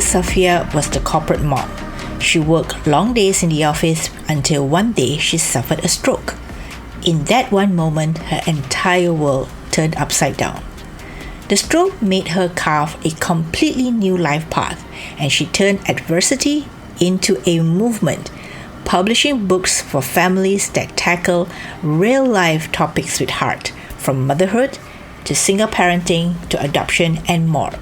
Safia was the corporate mom. She worked long days in the office until one day she suffered a stroke. In that one moment, her entire world turned upside down. The stroke made her carve a completely new life path, and she turned adversity into a movement, publishing books for families that tackle real-life topics with heart, from motherhood to single parenting to adoption and more.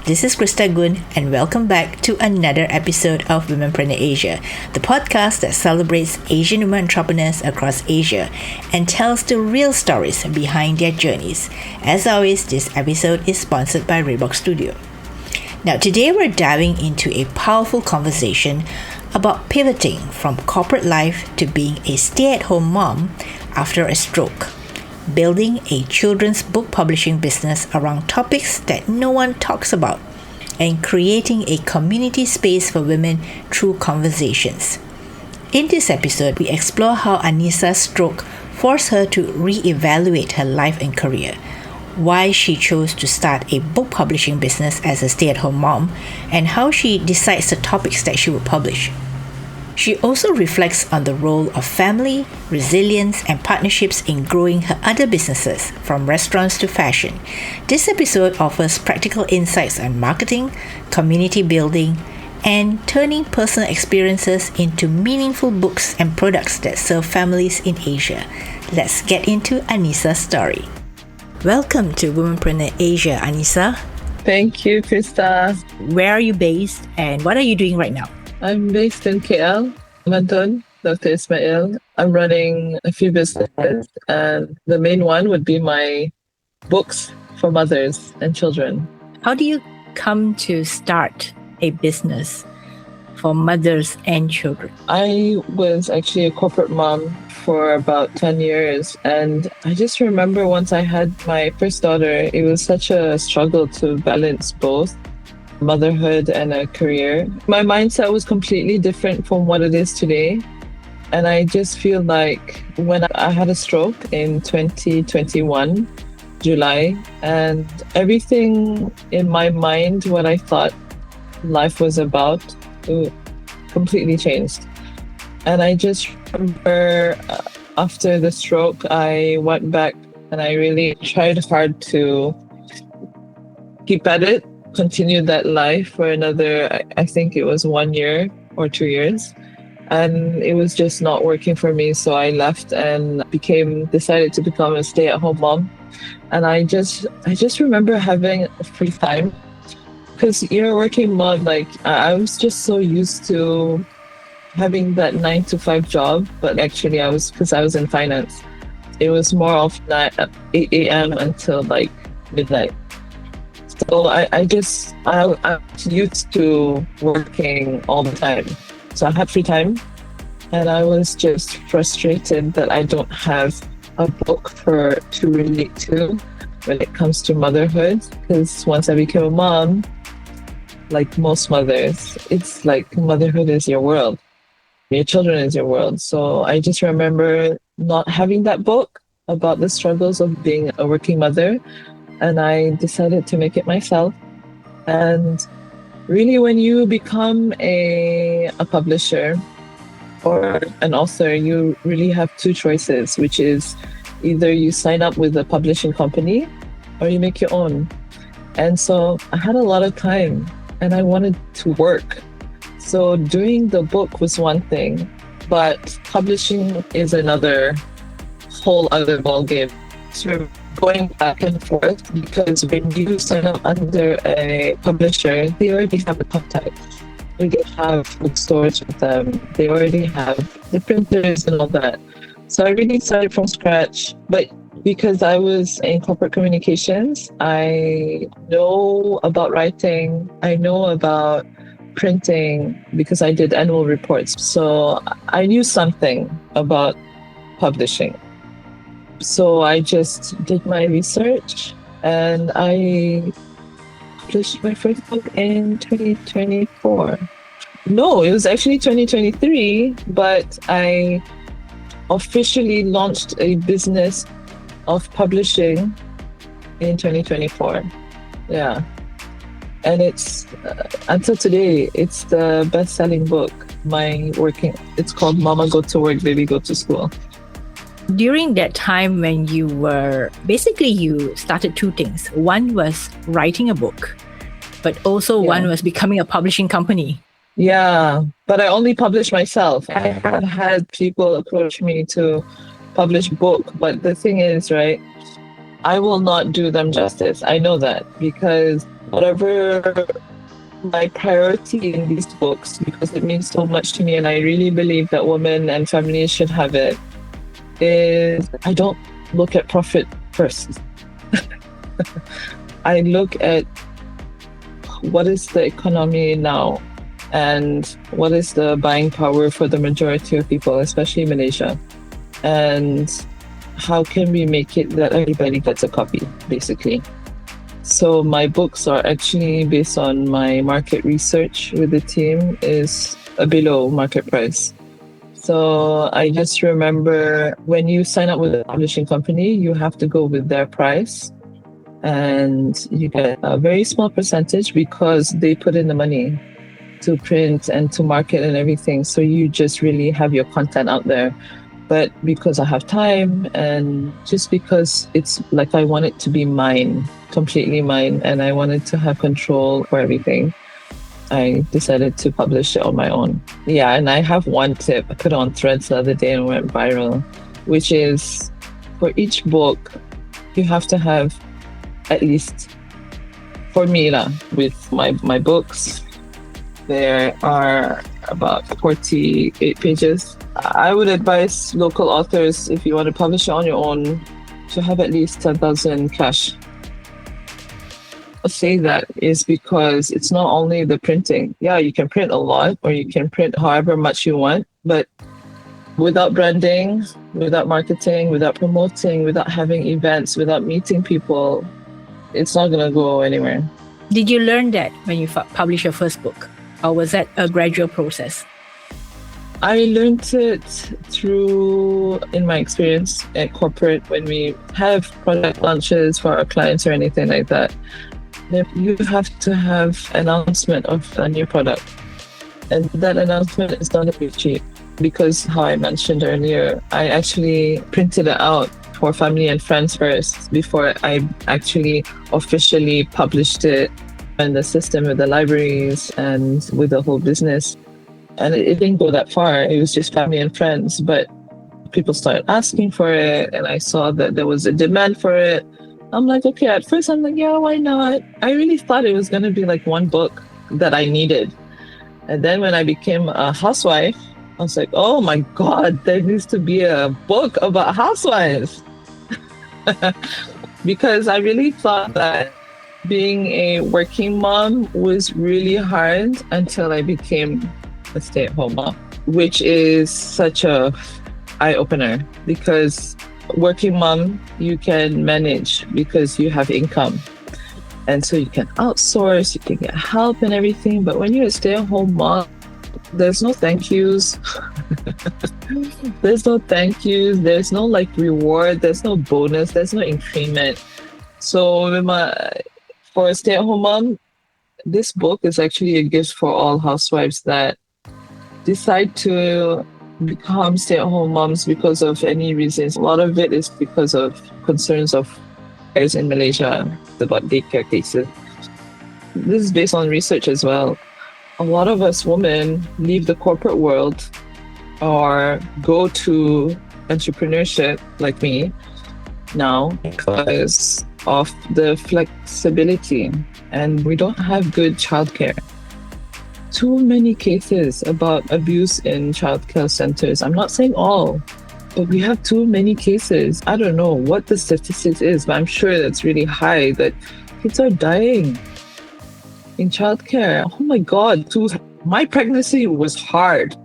This is Krista Gun, and welcome back to another episode of Womenpreneur Asia, the podcast that celebrates Asian women entrepreneurs across Asia and tells the real stories behind their journeys. As always, this episode is sponsored by Reebok Studio. Now, today we're diving into a powerful conversation about pivoting from corporate life to being a stay-at-home mom after a stroke, building a children's book publishing business around topics that no one talks about, and creating a community space for women through conversations. In this episode, we explore how Anissa's stroke forced her to reevaluate her life and career, why she chose to start a book publishing business as a stay-at-home mom, and how she decides the topics that she will publish. She also reflects on the role of family, resilience, and partnerships in growing her other businesses, from restaurants to fashion. This episode offers practical insights on marketing, community building, and turning personal experiences into meaningful books and products that serve families in Asia. Let's get into Anissa's story. Welcome to Womenpreneur Asia, Anissa. Thank you, Krista. Where are you based and what are you doing right now? I'm based in KL, London, Dr. Ismail. I'm running a few businesses, and the main one would be my books for mothers and children. How do you come to start a business for mothers and children? I was actually a corporate mom for about 10 years, and I just remember once I had my first daughter, it was such a struggle to balance both motherhood and a career. My mindset was completely different from what it is today. And I just feel like when I had a stroke in 2021, July, and everything in my mind, what I thought life was about, it completely changed. And I just remember after the stroke, I went back and I really tried hard to keep at it, continue that life for another, I think it was 1 year or 2 years. And it was just not working for me. So I left and decided to become a stay-at-home mom. And I just remember having free time, because you're a working mom. Like, I was just so used to having that 9 to 5 job, but actually because I was in finance, it was more of 8 a.m. until like midnight. So I'm used to working all the time. So I had free time, and I was just frustrated that I don't have a book to relate to when it comes to motherhood. Because once I became a mom, like most mothers, it's like motherhood is your world. Your children is your world. So I just remember not having that book about the struggles of being a working mother. And I decided to make it myself. And really, when you become a publisher or an author, you really have two choices, which is either you sign up with a publishing company or you make your own. And so I had a lot of time and I wanted to work. So doing the book was one thing, but publishing is another whole other ballgame. So going back and forth, because when you sign up under a publisher, they already have the contact. They have bookstores with them. They already have the printers and all that. So I really started from scratch. But because I was in corporate communications, I know about writing. I know about printing because I did annual reports. So I knew something about publishing. So I just did my research and I published my first book in 2024. No, it was actually 2023, but I officially launched a business of publishing in 2024. Yeah. And it's until today, it's the best-selling book. It's called Mama Go to Work, Baby Go to School. During that time when you started two things. One was writing a book, but also one was becoming a publishing company. Yeah, but I only publish myself. I have had people approach me to publish book, but the thing is, right, I will not do them justice. I know that, because whatever my priority in these books, because it means so much to me and I really believe that women and families should have it, is I don't look at profit first. I look at what is the economy now and what is the buying power for the majority of people, especially Malaysia, and how can we make it that everybody gets a copy, basically. So my books are actually based on my market research with the team is below market price. So I just remember when you sign up with a publishing company, you have to go with their price and you get a very small percentage because they put in the money to print and to market and everything. So you just really have your content out there. But because I have time and just because it's like I want it to be mine, completely mine, and I wanted to have control for everything, I decided to publish it on my own. Yeah, and I have one tip I put on Threads the other day and went viral, which is for each book, you have to have at least, for me, with my books, there are about 48 pages. I would advise local authors, if you want to publish it on your own, to have at least 10,000 cash. I say that is because it's not only the printing. Yeah, you can print a lot or you can print however much you want, but without branding, without marketing, without promoting, without having events, without meeting people, it's not going to go anywhere. Did you learn that when you published your first book? Or was that a gradual process? I learned it through, in my experience at corporate, when we have product launches for our clients or anything like that, you have to have announcement of a new product. And that announcement is not a bit cheap because, how I mentioned earlier, I actually printed it out for family and friends first before I actually officially published it in the system with the libraries and with the whole business. And it didn't go that far. It was just family and friends, but people started asking for it and I saw that there was a demand for it. I'm like, okay, at first I'm like, yeah, why not? I really thought it was going to be like one book that I needed. And then when I became a housewife, I was like, oh my God, there needs to be a book about housewives. Because I really thought that being a working mom was really hard until I became a stay-at-home mom, which is such a eye-opener because working mom, you can manage because you have income. And so you can outsource, you can get help and everything. But when you're a stay-at-home mom, there's no thank yous. There's no thank yous. There's no like reward. There's no bonus. There's no increment. So for a stay-at-home mom, this book is actually a gift for all housewives that decide to become stay-at-home moms because of any reasons. A lot of it is because of concerns of cares in Malaysia about daycare cases. This is based on research as well. A lot of us women leave the corporate world or go to entrepreneurship like me now because of the flexibility and we don't have good childcare. Too many cases about abuse in childcare centers. I'm not saying all, but we have too many cases. I don't know what the statistics is, but I'm sure that's really high that kids are dying in childcare. Oh my God, my pregnancy was hard.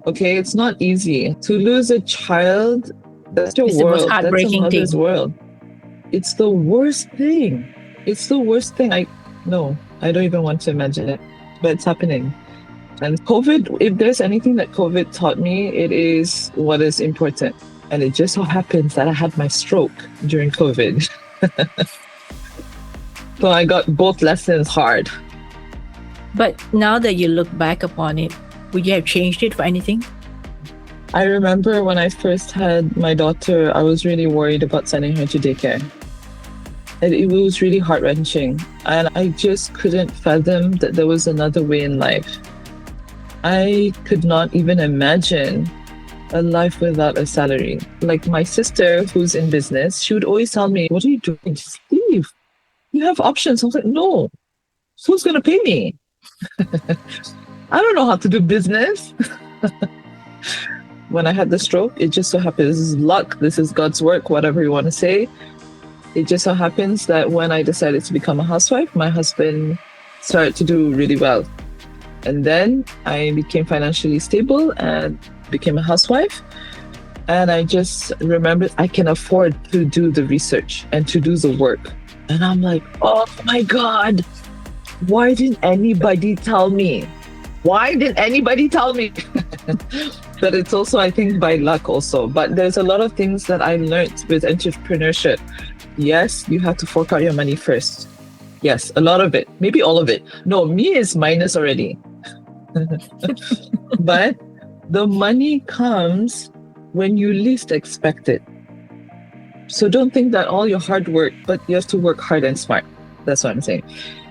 Okay, it's not easy. To lose a child, that's your world. The most heartbreaking that's a mother's world. It's the worst thing. It's the worst thing. I don't even want to imagine it, but it's happening. And COVID, if there's anything that COVID taught me, it is what is important. And it just so happens that I had my stroke during COVID. So I got both lessons hard. But now that you look back upon it, would you have changed it for anything? I remember when I first had my daughter, I was really worried about sending her to daycare. And it was really heart-wrenching. And I just couldn't fathom that there was another way in life. I could not even imagine a life without a salary. Like my sister, who's in business, she would always tell me, "What are you doing? Just leave. You have options." I was like, "No, who's going to pay me? I don't know how to do business." When I had the stroke, it just so happens, this is luck, this is God's work, whatever you want to say. It just so happens that when I decided to become a housewife, my husband started to do really well. And then I became financially stable and became a housewife. And I just remembered I can afford to do the research and to do the work. And I'm like, oh my God, why didn't anybody tell me? Why didn't anybody tell me? But it's also, I think, by luck also. But there's a lot of things that I learned with entrepreneurship. Yes, you have to fork out your money first. Yes, a lot of it, maybe all of it. No, me is minus already. But the money comes when you least expect it. So don't think that all your hard work, but you have to work hard and smart. That's what I'm saying.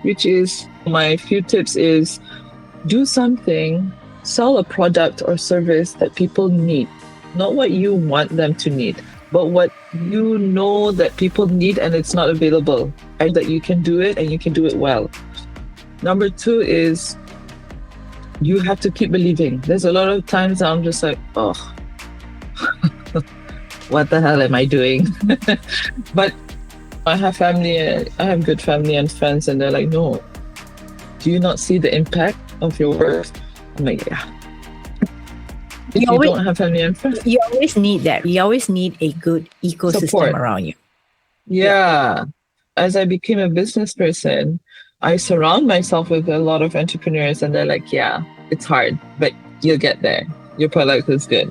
Which is, my few tips is, do something, sell a product or service that people need, not what you want them to need, but what you know that people need and it's not available, and that you can do it and you can do it well. Number 2 is you have to keep believing. There's a lot of times I'm just like, oh, what the hell am I doing? But I have family, I have good family and friends, and they're like, no, do you not see the impact of your work? I'm like, yeah. If you don't have family and friends, you always need that. You always need a good ecosystem support around you. Yeah. As I became a business person, I surround myself with a lot of entrepreneurs, and they're like, yeah, it's hard, but you'll get there. Your product is good.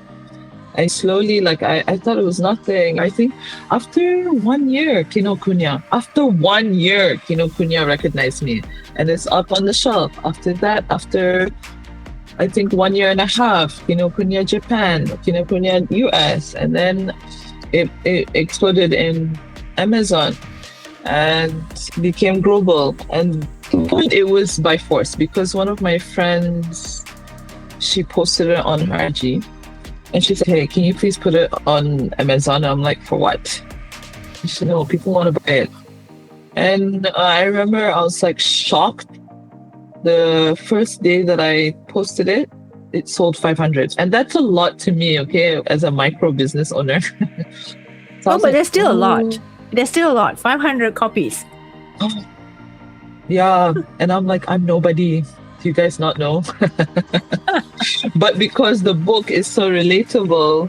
I slowly, I thought it was nothing. I think after 1 year, Kinokuniya recognized me, and it's up on the shelf. After that, after I think 1 year and a half, Kinokuniya Japan, Kinokuniya US, and then it exploded in Amazon and became global. And it was by force, because one of my friends, she posted it on her IG, and she said, "Hey, can you please put it on Amazon?" I'm like, "For what?" She said, "No, people want to buy it." And I remember I was like shocked. The first day that I posted it, it sold 500. And that's a lot to me, okay, as a micro business owner. So but there's still a lot. There's still a lot. 500 copies. Oh, yeah. And I'm like, I'm nobody. Do you guys not know? But because the book is so relatable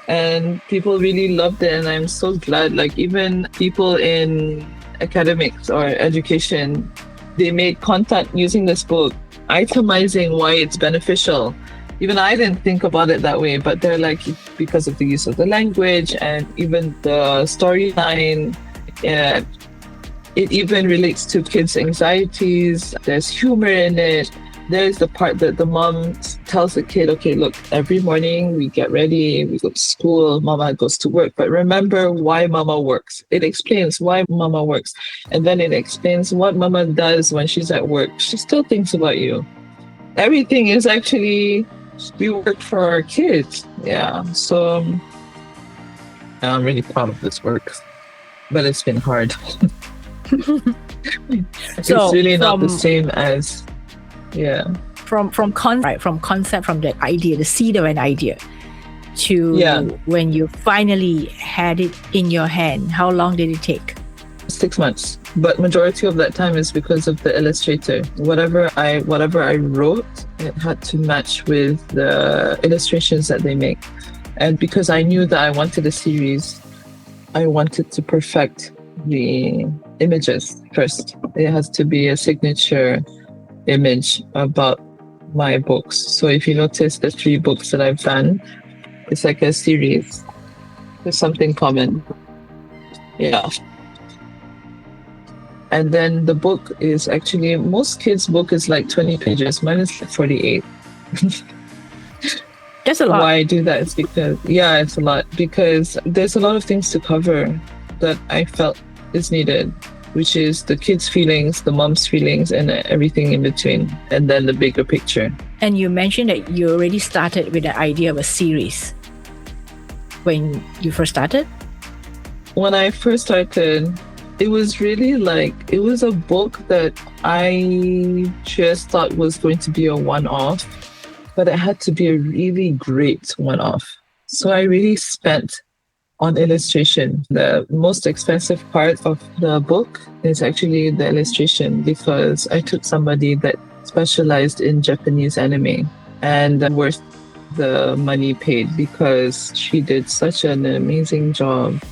and people really loved it, and I'm so glad, like even people in academics or education, they made content using this book, itemizing why it's beneficial. Even I didn't think about it that way, but they're like, because of the use of the language and even the storyline, it even relates to kids' anxieties. There's humor in it. There's the part that the mom tells the kid, okay, look, every morning we get ready, we go to school, mama goes to work, but remember why mama works. It explains why mama works. And then it explains what mama does when she's at work. She still thinks about you. Everything is actually, we work for our kids. Yeah. So I'm really proud of this work, but it's been hard. It's really not the same as, from concept, from the idea, the seed of an idea, to when you finally had it in your hand. How long did it take? 6 months, but majority of that time is because of the illustrator. Whatever I wrote, it had to match with the illustrations that they make. And because I knew that I wanted a series, I wanted to perfect the images first. It has to be a signature image about my books. So if you notice the 3 books that I've done, it's like a series. There's something common. Yeah. And then the book is actually, most kids' book is like 20 pages. Mine is like 48. That's a lot. Why I do that is because, yeah, it's a lot. Because there's a lot of things to cover that I felt is needed, which is the kids' feelings, the mom's feelings, and everything in between. And then the bigger picture. And you mentioned that you already started with the idea of a series when you first started? When I first started, it was really like, it was a book that I just thought was going to be a one-off, but it had to be a really great one-off. So I really spent on illustration. The most expensive part of the book is actually the illustration, because I took somebody that specialized in Japanese anime and worth the money paid, because she did such an amazing job.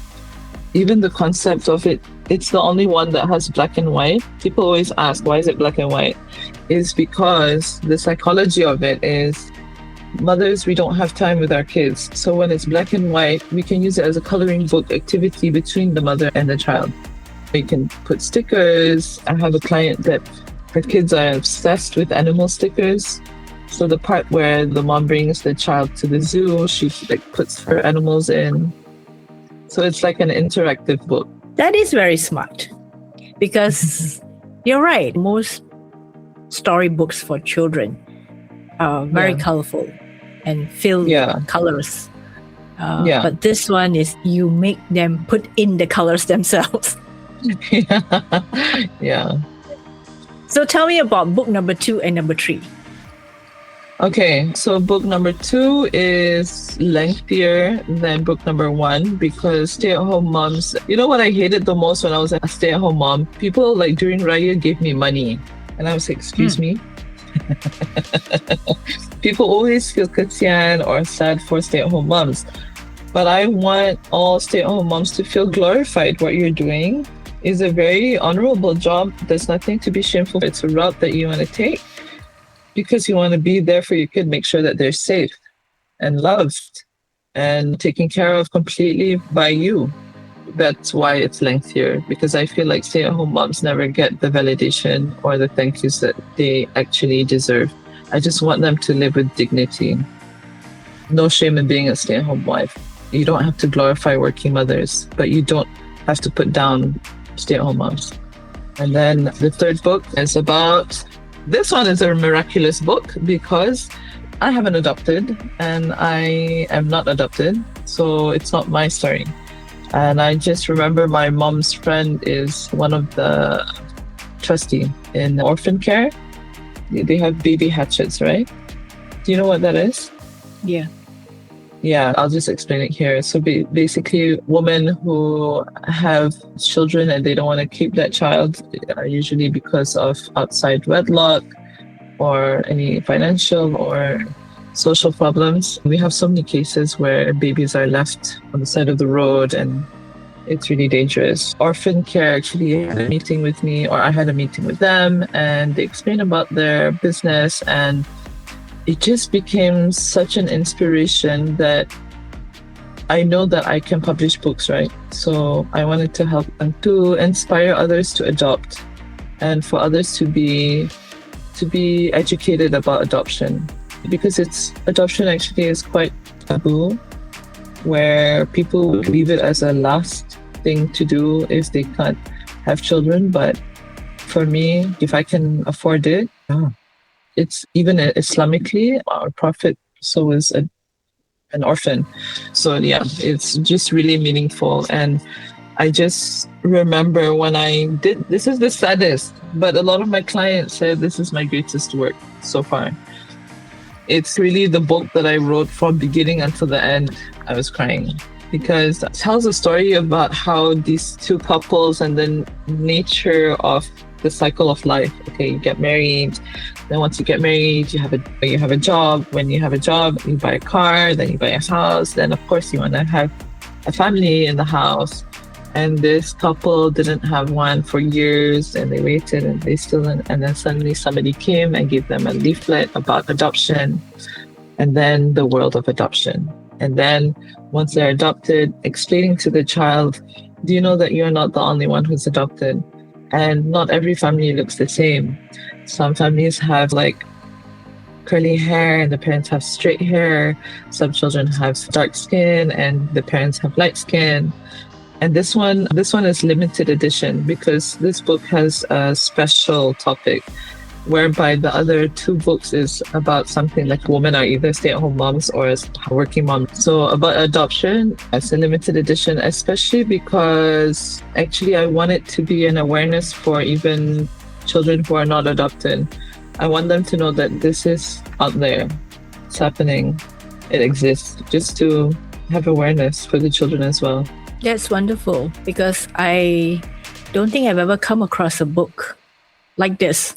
Even the concept of it, it's the only one that has black and white. People always ask, why is it black and white? It's because the psychology of it is, mothers, we don't have time with our kids. So when it's black and white, we can use it as a coloring book activity between the mother and the child. We can put stickers. I have a client that her kids are obsessed with animal stickers. So the part where the mom brings the child to the zoo, she like puts her animals in. So it's like an interactive book. That is very smart, because you're right. Most storybooks for children are very colorful and filled with colors. But this one is, you make them put in the colors themselves. Yeah. So tell me about book number 2 and number 3. Okay, so book number 2 is lengthier than book number 1, because stay-at-home moms, you know what I hated the most when I was a stay-at-home mom? People like during Raya gave me money. And I was like, excuse me? People always feel kasian or sad for stay-at-home moms. But I want all stay-at-home moms to feel glorified. What you're doing is a very honorable job. There's nothing to be shameful. It's a route that you want to take, because you want to be there for your kid, make sure that they're safe and loved and taken care of completely by you. That's why it's lengthier, because I feel like stay-at-home moms never get the validation or the thank yous that they actually deserve. I just want them to live with dignity. No shame in being a stay-at-home wife. You don't have to glorify working mothers, but you don't have to put down stay-at-home moms. And then the third book is about, this one is a miraculous book, because I haven't adopted and I am not adopted. So it's not my story. And I just remember my mom's friend is one of the trustee in orphan care. They have baby hatchets, right? Do you know what that is? Yeah. Yeah, I'll just explain it here. So basically, women who have children and they don't want to keep that child, usually because of outside wedlock or any financial or social problems. We have so many cases where babies are left on the side of the road, and it's really dangerous. Orphan Care actually had a meeting with me, or I had a meeting with them, and they explained about their business, and it just became such an inspiration that I know that I can publish books, right? So I wanted to help them to inspire others to adopt, and for others to be educated about adoption, because adoption actually is quite taboo, where people would leave it as a last thing to do if they can't have children. But for me, if I can afford it, it's even Islamically, our Prophet so is an orphan. So yeah, it's just really meaningful. And I just remember when I did, this is the saddest, but a lot of my clients said this is my greatest work so far. It's really the book that I wrote from beginning until the end. I was crying, because it tells a story about how these two couples and the nature of the cycle of life. Okay, you get married. Then once you get married, you have a job. When you have a job, you buy a car. Then you buy a house. Then of course you want to have a family in the house. And this couple didn't have one for years, and they waited, and they still didn't. And then suddenly somebody came and gave them a leaflet about adoption, and then the world of adoption. And then once they're adopted, explaining to the child, do you know that you're not the only one who's adopted? And not every family looks the same. Some families have like curly hair and the parents have straight hair. Some children have dark skin and the parents have light skin. And this one is limited edition because this book has a special topic, whereby the other two books is about something like women are either stay-at-home moms or working moms. So about adoption, it's a limited edition, especially because actually I want it to be an awareness for even children who are not adopted. I want them to know that this is out there, it's happening, it exists, just to have awareness for the children as well. That's wonderful, because I don't think I've ever come across a book like this.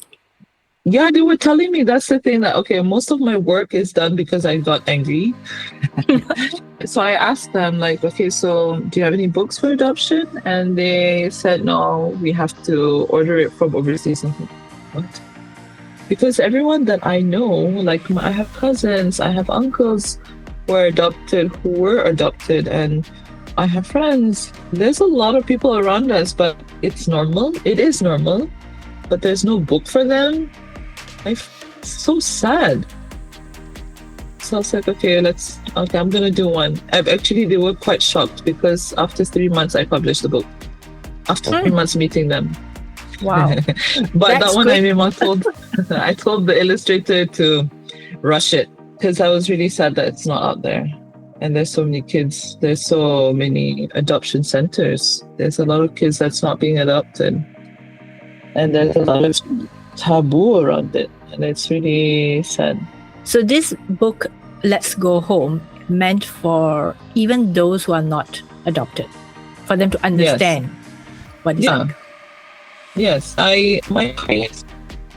Yeah, they were telling me that's the thing, that, okay, most of my work is done because I got angry. So I asked them, like, okay, so do you have any books for adoption? And they said, no, we have to order it from overseas. And what? Because everyone that I know, like I have cousins, I have uncles who were adopted, and I have friends. There's a lot of people around us, but it's normal. It is normal, but there's no book for them. It's so sad. So I was like, okay, I'm gonna do one. They were quite shocked because after 3 months I published the book. After 3 months meeting them. Wow. But that one I told the illustrator to rush it because I was really sad that it's not out there. And there's so many kids, there's so many adoption centers. There's a lot of kids that's not being adopted. And there's a lot of taboo around it. And it's really sad. So this book, Let's Go Home, meant for even those who are not adopted, for them to understand what it's like. Yes, I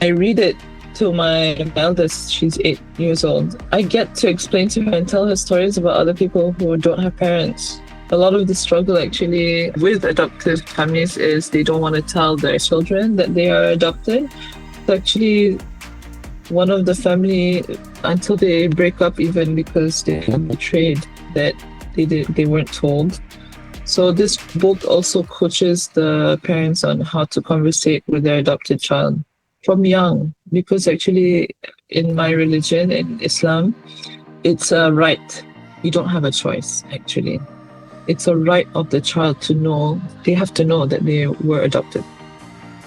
read it to my eldest. She's 8 years old. I get to explain to her and tell her stories about other people who don't have parents. A lot of the struggle actually with adoptive families is they don't want to tell their children that they are adopted. So actually, one of the family, until they break up, even because they were betrayed, that they weren't told. So this book also coaches the parents on how to conversate with their adopted child from young, because actually in my religion, in Islam, it's a right. You don't have a choice, actually. It's a right of the child to know, they have to know that they were adopted.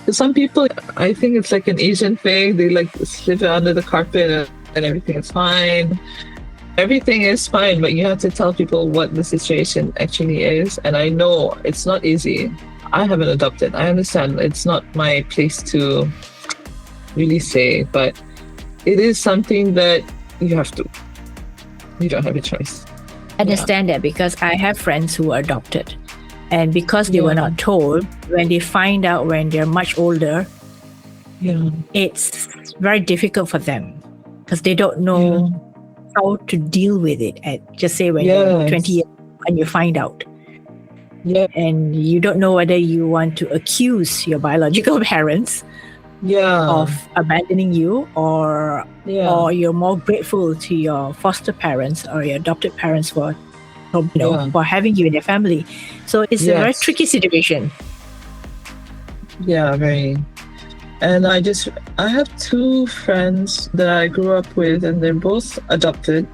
So some people, I think it's like an Asian thing, they like slip it under the carpet and everything is fine. Everything is fine, but you have to tell people what the situation actually is. And I know it's not easy. I haven't adopted. I understand it's not my place to really say, but it is something that you have to. You don't have a choice. I understand that because I have friends who were adopted. And because they were not told, when they find out when they're much older, it's very difficult for them because they don't know how to deal with it at, just say, when you're 20 years old and you find out. And you don't know whether you want to accuse your biological parents of abandoning you, or you're more grateful to your foster parents or your adopted parents for having you in their family. So it's a very tricky situation. Yeah, very. And I have two friends that I grew up with, and they're both adopted.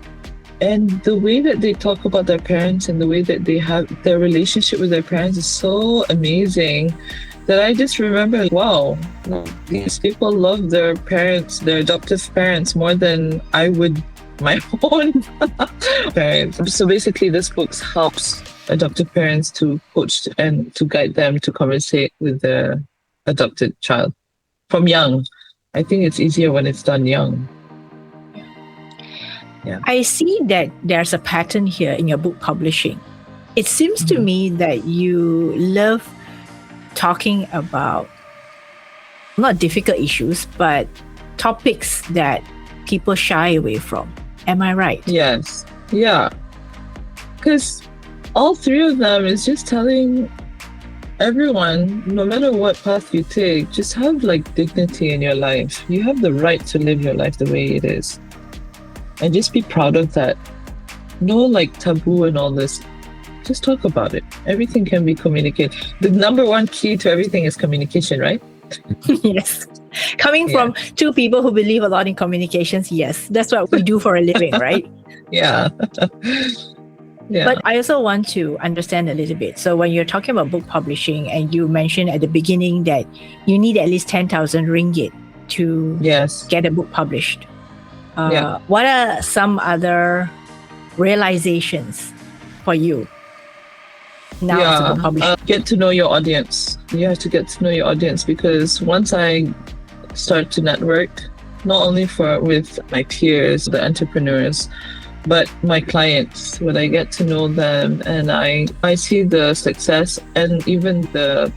And the way that they talk about their parents and the way that they have their relationship with their parents is so amazing that I just remember, wow, these people love their parents, their adoptive parents, more than I would my own parents. So basically, this book helps adoptive parents to coach and to guide them to conversate with their adopted child from young. I think it's easier when it's done young. I see that there's a pattern here in your book publishing. It seems to me that you love talking about not difficult issues, but topics that people shy away from. Am I right? Yes. Yeah. Because all three of them is just telling everyone, no matter what path you take, just have like dignity in your life. You have the right to live your life the way it is. And just be proud of that. No like taboo and all this. just talk about it. Everything can be communicated. The number one key to everything is communication, right? Yes. Coming from two people who believe a lot in communications, yes, that's what we do for a living, right? Yeah. Yeah. But I also want to understand a little bit. So when you're talking about book publishing, and you mentioned at the beginning that you need at least 10,000 ringgit to get a book published. What are some other realizations for you now as a book publisher? Get to know your audience. You have to get to know your audience, because once I start to network, not only with my peers, the entrepreneurs, but my clients, when I get to know them and I see the success and even the,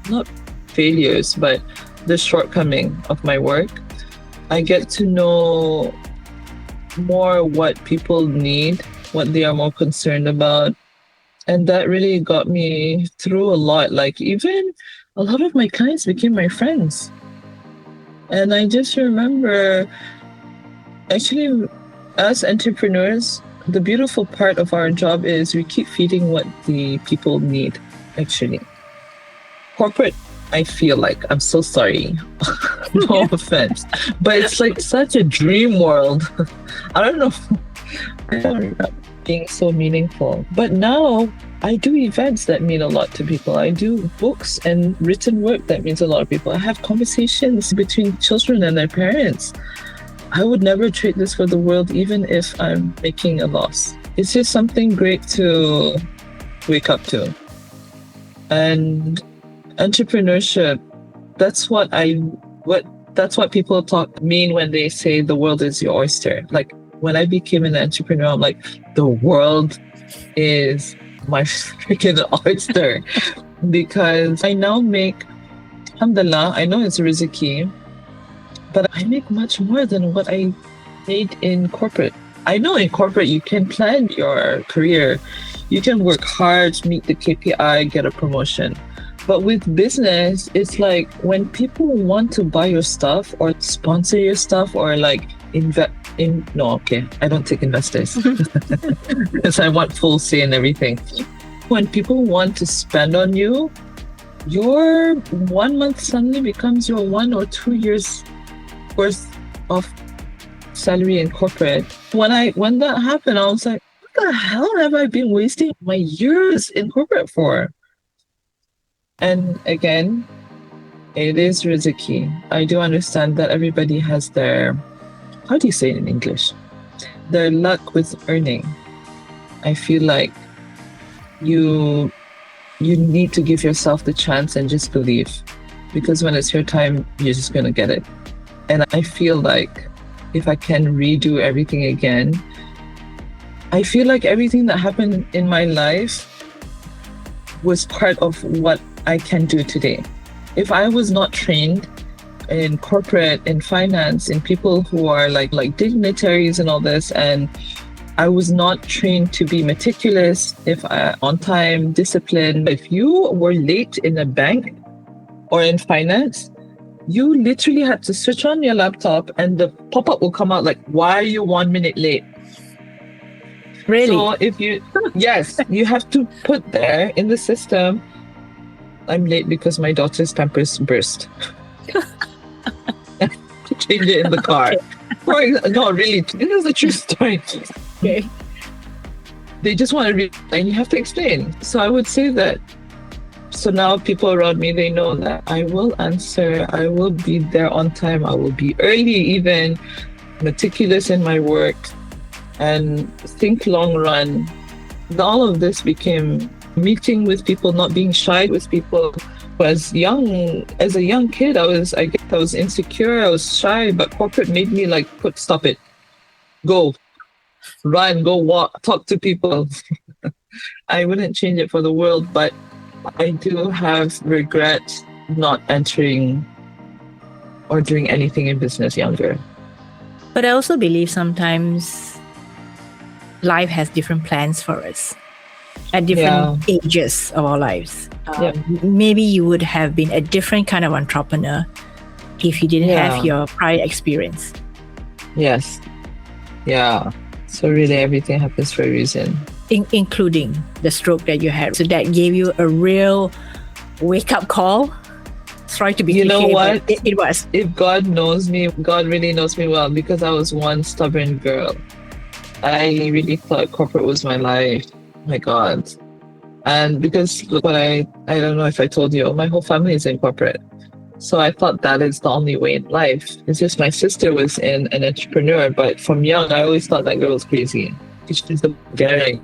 not failures, but the shortcoming of my work, I get to know more what people need, what they are more concerned about. And that really got me through a lot. Like, even a lot of my clients became my friends. And I just remember, actually, as entrepreneurs, the beautiful part of our job is we keep feeding what the people need, actually. Corporate, I feel like, I'm so sorry, no offense, but it's like such a dream world. I don't know. I don't remember being so meaningful. But now I do events that mean a lot to people. I do books and written work that means a lot to people. I have conversations between children and their parents. I would never trade this for the world, even if I'm making a loss. It's just something great to wake up to. And entrepreneurship, that's what people mean when they say the world is your oyster. Like, when I became an entrepreneur, I'm like, the world is my freaking oyster. Because I now make, alhamdulillah, I know it's riziki, but I make much more than what I made in corporate. I know in corporate you can plan your career. You can work hard, meet the KPI, get a promotion. But with business, it's like when people want to buy your stuff or sponsor your stuff or like I don't take investors because I want full say in everything. When people want to spend on you, your 1 month suddenly becomes your 1 or 2 years worth of salary in corporate. When that happened, I was like, what the hell have I been wasting my years in corporate for? And again, it is riziki. I do understand that everybody has their, how do you say it in English? Their luck with earning. I feel like you need to give yourself the chance and just believe, because when it's your time, you're just going to get it. And I feel like if I can redo everything again, I feel like everything that happened in my life was part of what I can do today. If I was not trained in corporate, in finance, in people who are like dignitaries and all this, and I was not trained to be meticulous, on time, disciplined. If you were late in a bank or in finance, you literally had to switch on your laptop and the pop-up will come out like, why are you 1 minute late? Really? So yes, you have to put there in the system, I'm late because my daughter's pampers burst. Change it in the car. Okay. No, really, this is a true story. Okay. They just want to read, and you have to explain. So I would say that, so now people around me, they know that I will answer, I will be there on time, I will be early even, meticulous in my work, and think long run. All of this became meeting with people, not being shy with people. As a young kid, I was insecure, I was shy, but corporate made me like, stop it. Go, run, go walk, talk to people. I wouldn't change it for the world, but I do have regret not entering or doing anything in business younger. But I also believe sometimes life has different plans for us at different ages of our lives. Maybe you would have been a different kind of entrepreneur if you didn't have your prior experience. Yes. Yeah. So really everything happens for a reason. including the stroke that you had. So that gave you a real wake-up call. Sorry to be You know cliche, what? but it was. If God knows me, God really knows me well, because I was one stubborn girl. I really thought corporate was my life. My God. And because look, what I don't know if I told you, my whole family is in corporate. So I thought that is the only way in life. It's just my sister was an entrepreneur, but from young, I always thought that girl was crazy. She's the daring.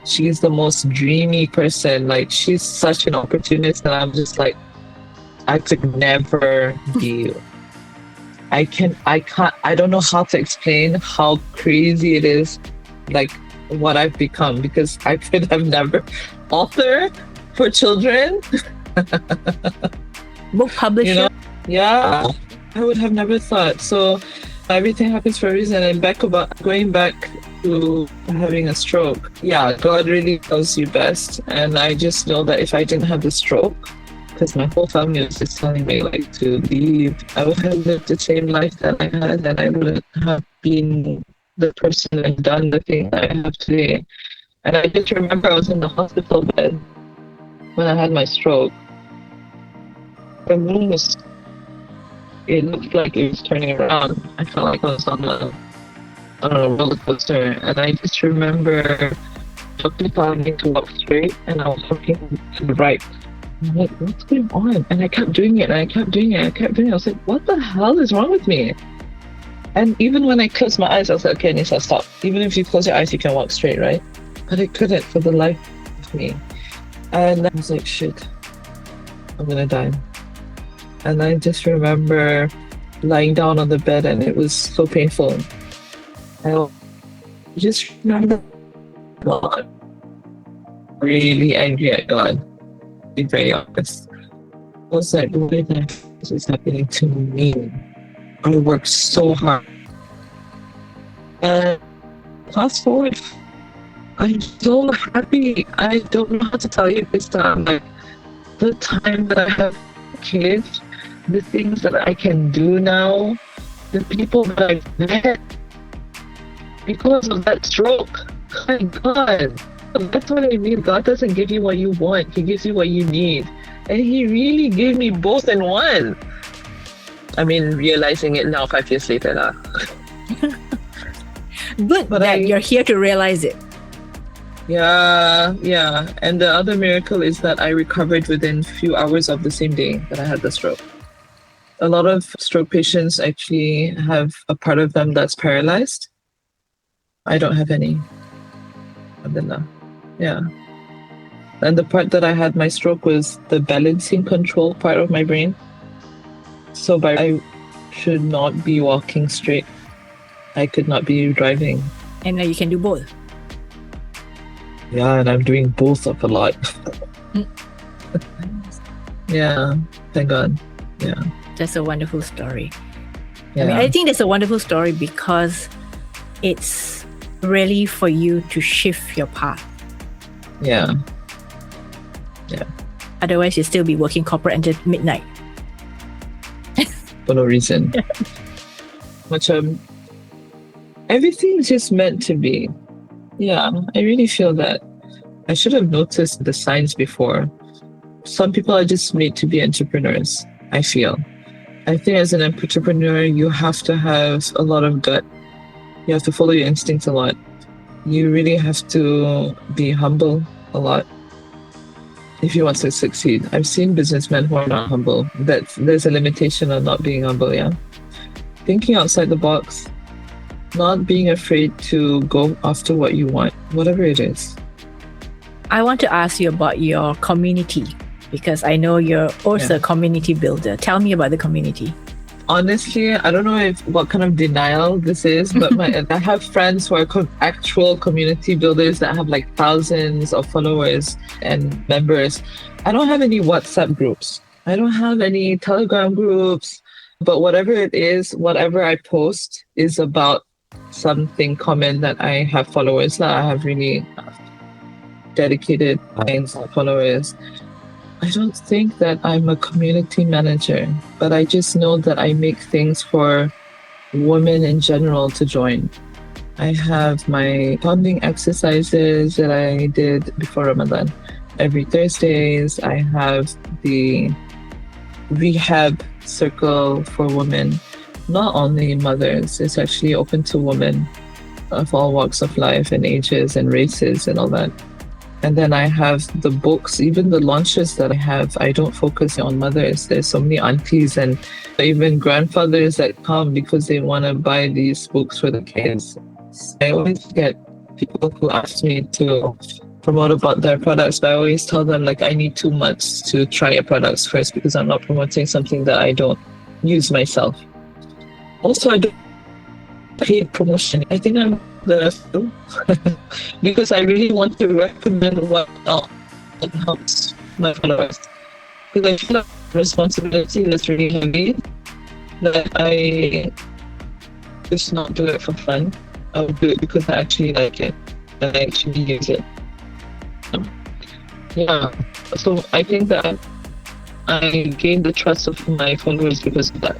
She's the most dreamy person. Like, she's such an opportunist, and I'm just like, I could never be you. I can't, I don't know how to explain how crazy it is, like what I've become, because I could have never author for children. Book publisher. You know? Yeah, I would have never thought. So everything happens for a reason. And going back to having a stroke, yeah, God really knows you best. And I just know that if I didn't have the stroke, because my whole family was just telling me like to leave, I would have lived the same life that I had, and I wouldn't have been the person and done the thing that I have today. And I just remember I was in the hospital bed when I had my stroke. The room it looked like it was turning around. I felt like I was on a roller coaster. And I just remember doctor telling me to walk straight, and I was walking to the right. I'm like, what's going on? And I kept doing it, and I kept doing it, and I kept doing it. I was like, what the hell is wrong with me? And even when I closed my eyes, I was like, okay, Anissa, stop. Even if you close your eyes, you can walk straight, right? But I couldn't for the life of me. And I was like, shit, I'm gonna die. And I just remember lying down on the bed, and it was so painful. I just remember God, really angry at God, to be very honest. I was like, what is happening to me? I worked so hard. And fast forward, I'm so happy. I don't know how to tell you this time. Like, the time that I have kids, the things that I can do now, the people that I've met because of that stroke. My God, that's what I mean. God doesn't give you what you want, He gives you what you need. And He really gave me both in one. I mean, realizing it now 5 years later. Good but that you're here to realize it. Yeah. And the other miracle is that I recovered within a few hours of the same day that I had the stroke. A lot of stroke patients actually have a part of them that's paralyzed. I don't have any. Yeah. And the part that I had my stroke was the balancing control part of my brain. So I should not be walking straight. I could not be driving. And now you can do both. Yeah, and I'm doing both of a lot. Yeah, thank God. Yeah. That's a wonderful story. Yeah. I mean, I think that's a wonderful story because it's really for you to shift your path. Yeah. Otherwise, you'll still be working corporate until midnight. For no reason. Everything's just meant to be. Yeah, I really feel that. I should have noticed the signs before. Some people are just made to be entrepreneurs, I feel. I think as an entrepreneur, you have to have a lot of gut. You have to follow your instincts a lot. You really have to be humble a lot if you want to succeed. I've seen businessmen who are not humble. There's a limitation on not being humble, yeah. Thinking outside the box, not being afraid to go after what you want, whatever it is. I want to ask you about your community because I know you're also a community builder. Tell me about the community. Honestly, I don't know what kind of denial this is, but I have friends who are actual community builders that have like thousands of followers and members. I don't have any WhatsApp groups. I don't have any Telegram groups, but whatever it is, whatever I post is about something common that I have followers that I have really dedicated lines of followers. I don't think that I'm a community manager, but I just know that I make things for women in general to join. I have my bonding exercises that I did before Ramadan. Every Thursdays, I have the rehab circle for women, not only mothers, it's actually open to women of all walks of life and ages and races and all that. And then I have the books, even the launches that I have, I don't focus on mothers. There's so many aunties and even grandfathers that come because they want to buy these books for the kids. I always get people who ask me to promote about their products, but I always tell them like I need 2 months to try your products first because I'm not promoting something that I don't use myself. Also, I don't paid promotion. I think I'm the too because I really want to recommend what helps my followers. Because I feel like responsibility that's really heavy that I just not do it for fun. I'll do it because I actually like it and I actually use it. Yeah. So I think that I gained the trust of my followers because of that.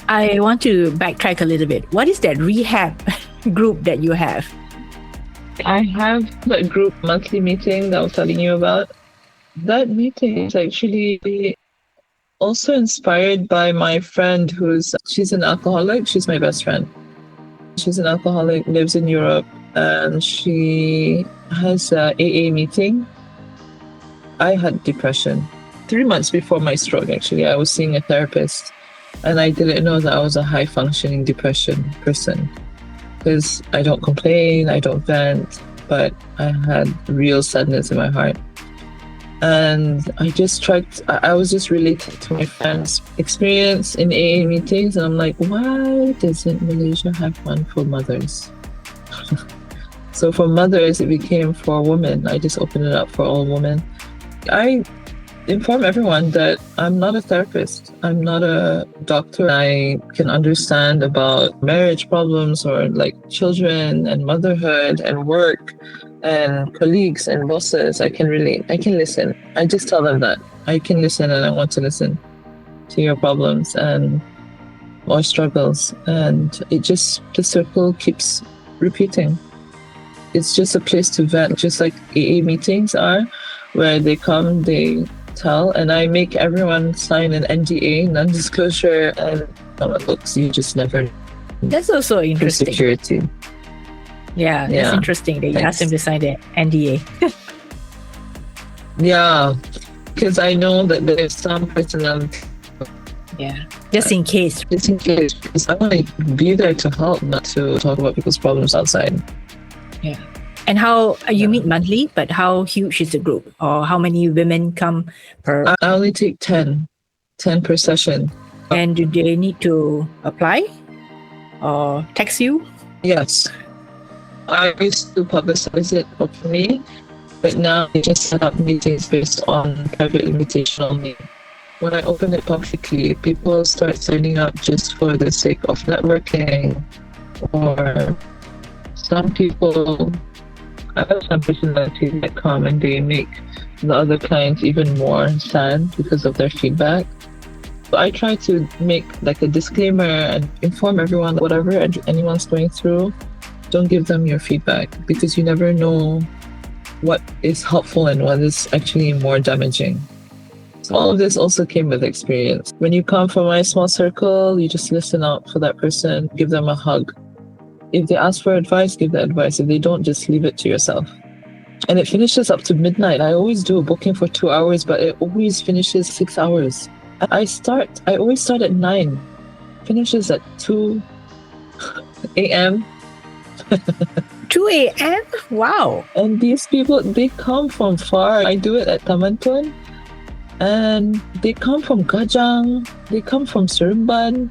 I want to backtrack a little bit. What is that rehab group that you have? I have that group monthly meeting that I was telling you about. That meeting is actually also inspired by my friend she's an alcoholic. She's my best friend. She's an alcoholic, lives in Europe, and she has a AA meeting. I had depression 3 months before my stroke, actually. I was seeing a therapist, and I didn't know that I was a high-functioning depression person because I don't complain, I don't vent, but I had real sadness in my heart. And I was just relating to my friend's experience in AA meetings, and I'm like, why doesn't Malaysia have one for mothers? So for mothers, it became for women. I just opened it up for all women. I inform everyone that I'm not a therapist. I'm not a doctor. I can understand about marriage problems or like children and motherhood and work and colleagues and bosses. I can listen. I just tell them that I can listen and I want to listen to your problems and or struggles. And the circle keeps repeating. It's just a place to vent, just like AA meetings are, where they come, they tell, and I make everyone sign an NDA, non-disclosure, and looks, you just never. That's also interesting. Security. Yeah, that's interesting that you asked him to sign the NDA. Yeah, because I know that there's some personality. Yeah, just in case. Just in case, because I want to be there to help, not to talk about people's problems outside. Yeah. And how you meet monthly, but how huge is the group, or how many women come per? I only take 10 per session. And do they need to apply or text you? Yes. I used to publicize it for me, but now I just set up meetings based on private invitation only. When I open it publicly, people start signing up just for the sake of networking, or some people, I have some personalities that come and they make the other clients even more sad because of their feedback. So I try to make like a disclaimer and inform everyone that whatever anyone's going through, don't give them your feedback because you never know what is helpful and what is actually more damaging. So all of this also came with experience. When you come from my small circle, you just listen out for that person, give them a hug. If they ask for advice, give the advice. If they don't, just leave it to yourself. And it finishes up to midnight. I always do a booking for 2 hours, but it always finishes 6 hours. I always start at 9, finishes at 2 a.m. 2 a.m.? Wow. And these people, they come from far. I do it at Taman Tun. And they come from Kajang. They come from Seremban.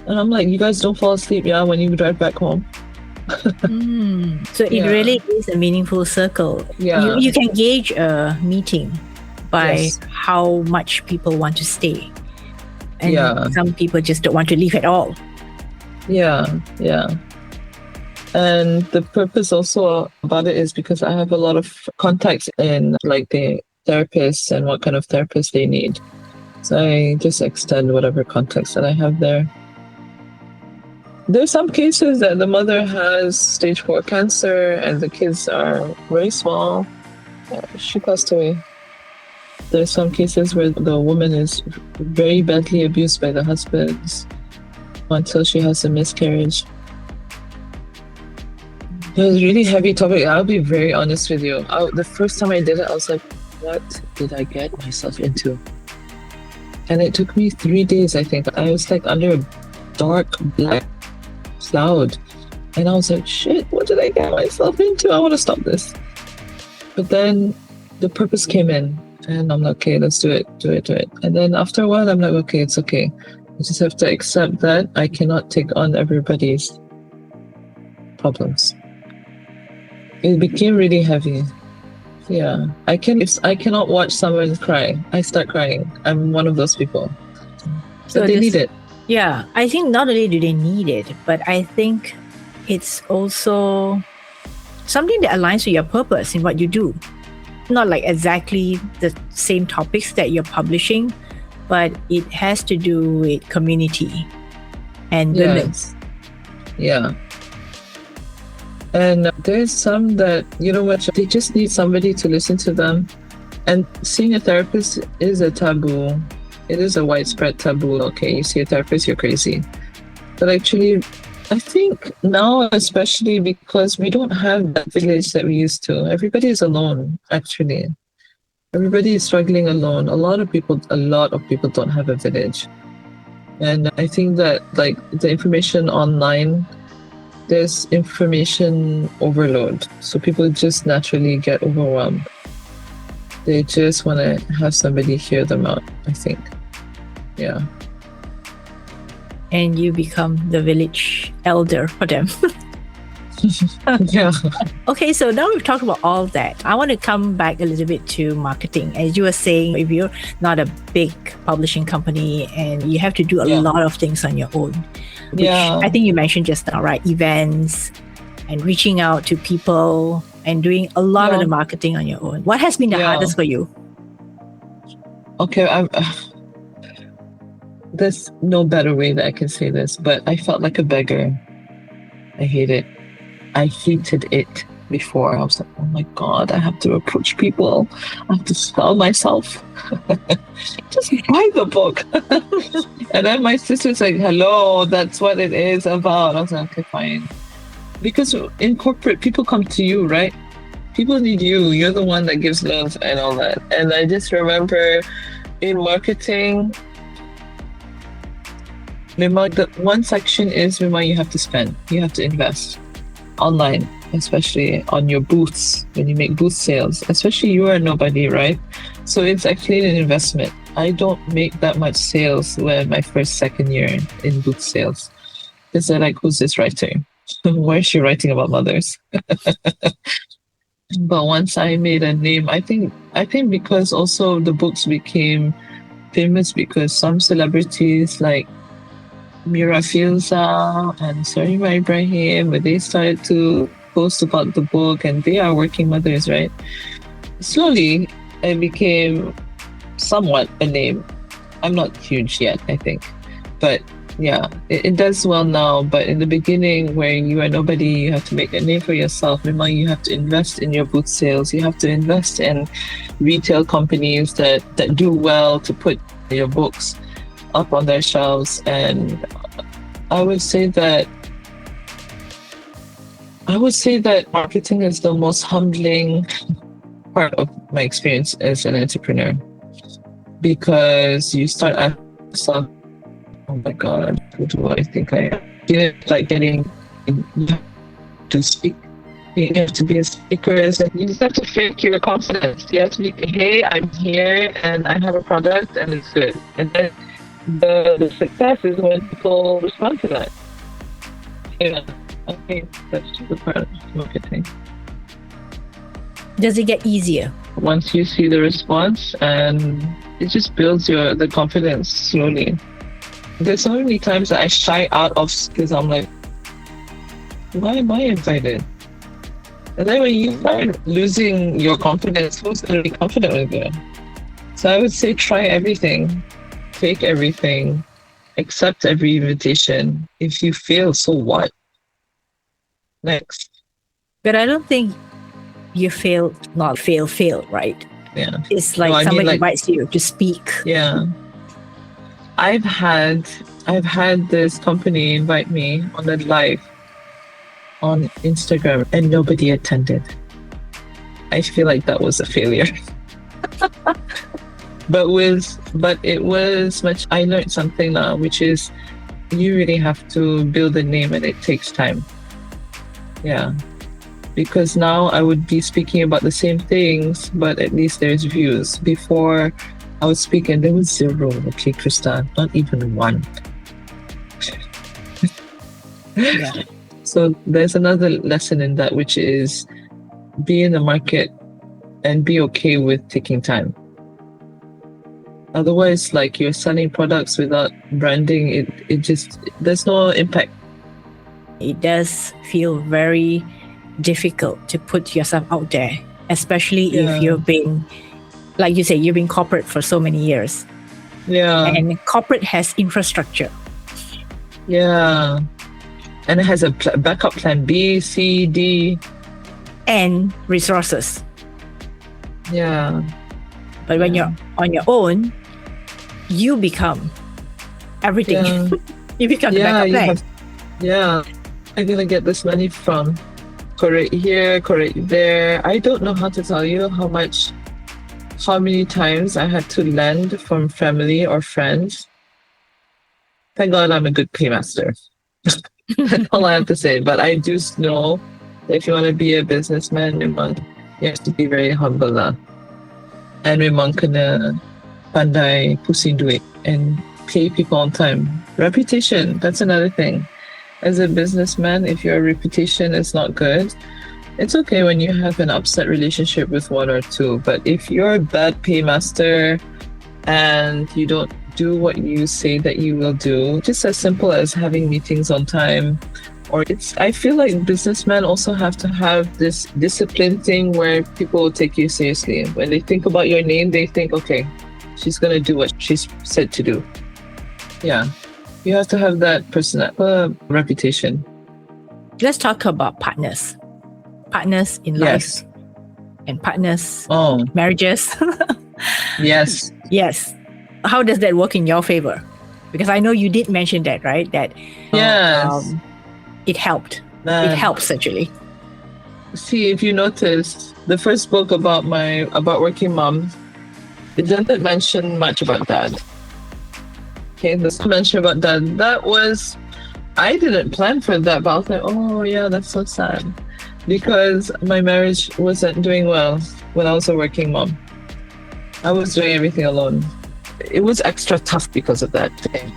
And I'm like, you guys don't fall asleep, when you drive back home. So it really is a meaningful circle. Yeah. You can gauge a meeting by how much people want to stay. And some people just don't want to leave at all. Yeah. And the purpose also about it is because I have a lot of contacts in like the therapists and what kind of therapist they need. So I just extend whatever contacts that I have there. There's some cases that the mother has stage 4 cancer and the kids are very small. She passed away. There's some cases where the woman is very badly abused by the husbands until she has a miscarriage. It was a really heavy topic. I'll be very honest with you. The first time I did it, I was like, what did I get myself into? And it took me 3 days, I think. I was like under a dark black cloud. And I was like, shit, what did I get myself into? I want to stop this. But then the purpose came in. And I'm like, okay, let's do it. And then after a while, I'm like, okay, it's okay. I just have to accept that I cannot take on everybody's problems. It became really heavy. Yeah. If I cannot watch someone cry, I start crying. I'm one of those people. So they need it. Yeah. I think not only do they need it, but I think it's also something that aligns with your purpose in what you do. Not like exactly the same topics that you're publishing, but it has to do with community and women. Yeah. And there's some that, you know what, they just need somebody to listen to them. And seeing a therapist is a taboo. It is a widespread taboo. Okay, you see a therapist, you're crazy. But actually, I think now, especially because we don't have that village that we used to. Everybody is alone, actually. Everybody is struggling alone. A lot of people don't have a village. And I think that like the information online, there's information overload. So people just naturally get overwhelmed. They just want to have somebody hear them out, I think. Yeah. And you become the village elder for them. Yeah. Okay, so now we've talked about all that. I want to come back a little bit to marketing. As you were saying, if you're not a big publishing company and you have to do a lot of things on your own, which I think you mentioned just now, right? Events and reaching out to people and doing a lot of the marketing on your own. What has been the hardest for you? Okay, there's no better way that I can say this, but I felt like a beggar. I hated it before. I was like, oh my God, I have to approach people. I have to sell myself. Just buy the book. And then my sister's like, hello, that's what it is about. I was like, okay, fine. Because in corporate, people come to you, right? People need you. You're the one that gives love and all that. And I just remember in marketing, the one section is you have to spend. You have to invest online, especially on your booths, when you make booth sales. Especially you are nobody, right? So it's actually an investment. I don't make that much sales when my second year in booth sales. Because they're like, who's this writer? Why is she writing about mothers? But once I made a name, I think because also the books became famous because some celebrities like Mira Filza and Sarima Ibrahim, where they started to post about the book, and they are working mothers, right? Slowly, it became somewhat a name. I'm not huge yet, I think. But yeah, it does well now. But in the beginning, where you are nobody, you have to make a name for yourself. Remember, you have to invest in your booth sales. You have to invest in retail companies that do well to put your books up on their shelves. And I would say that marketing is the most humbling part of my experience as an entrepreneur, because you start asking yourself, oh my God, who do I think I am? Like getting to speak. You have to be a speaker, and you just have to fake your confidence. You have to be, hey, I'm here and I have a product and it's good. And then the success is when people respond to that. Yeah, I think that's the part of marketing. Does it get easier? Once you see the response, and it just builds the confidence slowly. There's so many times that I shy out of because I'm like, why am I invited? And then when you start losing your confidence, who's going to be confident with you? So I would say try everything. Take everything. accept every invitation. If you fail, so what? Next. But I don't think you not fail, right? Yeah. It's No, like I mean, somebody like, invites you to speak. yeah. I've had this company invite me on a live on Instagram and nobody attended. I feel like that was a failure. But it was much. I learned something now, which is you really have to build a name, and it takes time. Yeah, because now I would be speaking about the same things, but at least there's views. Before I would speak and there was zero. Okay, Krista, not even one. Yeah. So there's another lesson in that, which is be in the market and be okay with taking time. Otherwise, like you're selling products without branding, it just, there's no impact. It does feel very difficult to put yourself out there, especially if you've been, like you say, you've been corporate for so many years. Yeah. And corporate has infrastructure. Yeah. And it has a backup plan B, C, D. And resources. Yeah. But when you're on your own, you become everything. Yeah. You become the backup plan. Yeah. I'm going to get this money from correct here, correct there. I don't know how to tell you how many times I had to lend from family or friends. Thank God I'm a good paymaster. That's all I have to say. But I do know that if you want to be a businessman, you have to be very humble lah. And memang kena pandai pusing duit and pay people on time. Reputation, that's another thing. As a businessman, if your reputation is not good, it's okay when you have an upset relationship with one or two. But if you're a bad paymaster and you don't do what you say that you will do, just as simple as having meetings on time, I feel like businessmen also have to have this discipline thing where people will take you seriously. When they think about your name, they think, okay, she's going to do what she's said to do. Yeah. You have to have that reputation. Let's talk about partners. Partners in life. And partners in marriages. Yes. Yes. How does that work in your favor? Because I know you did mention that, right? That it helped. It helps actually. See, if you notice, the first book about working mom, it doesn't mention much about dad. Okay, there's no mention about dad. I didn't plan for that, but I was like, oh yeah, that's so sad. Because my marriage wasn't doing well when I was a working mom. I was doing everything alone. It was extra tough because of that thing.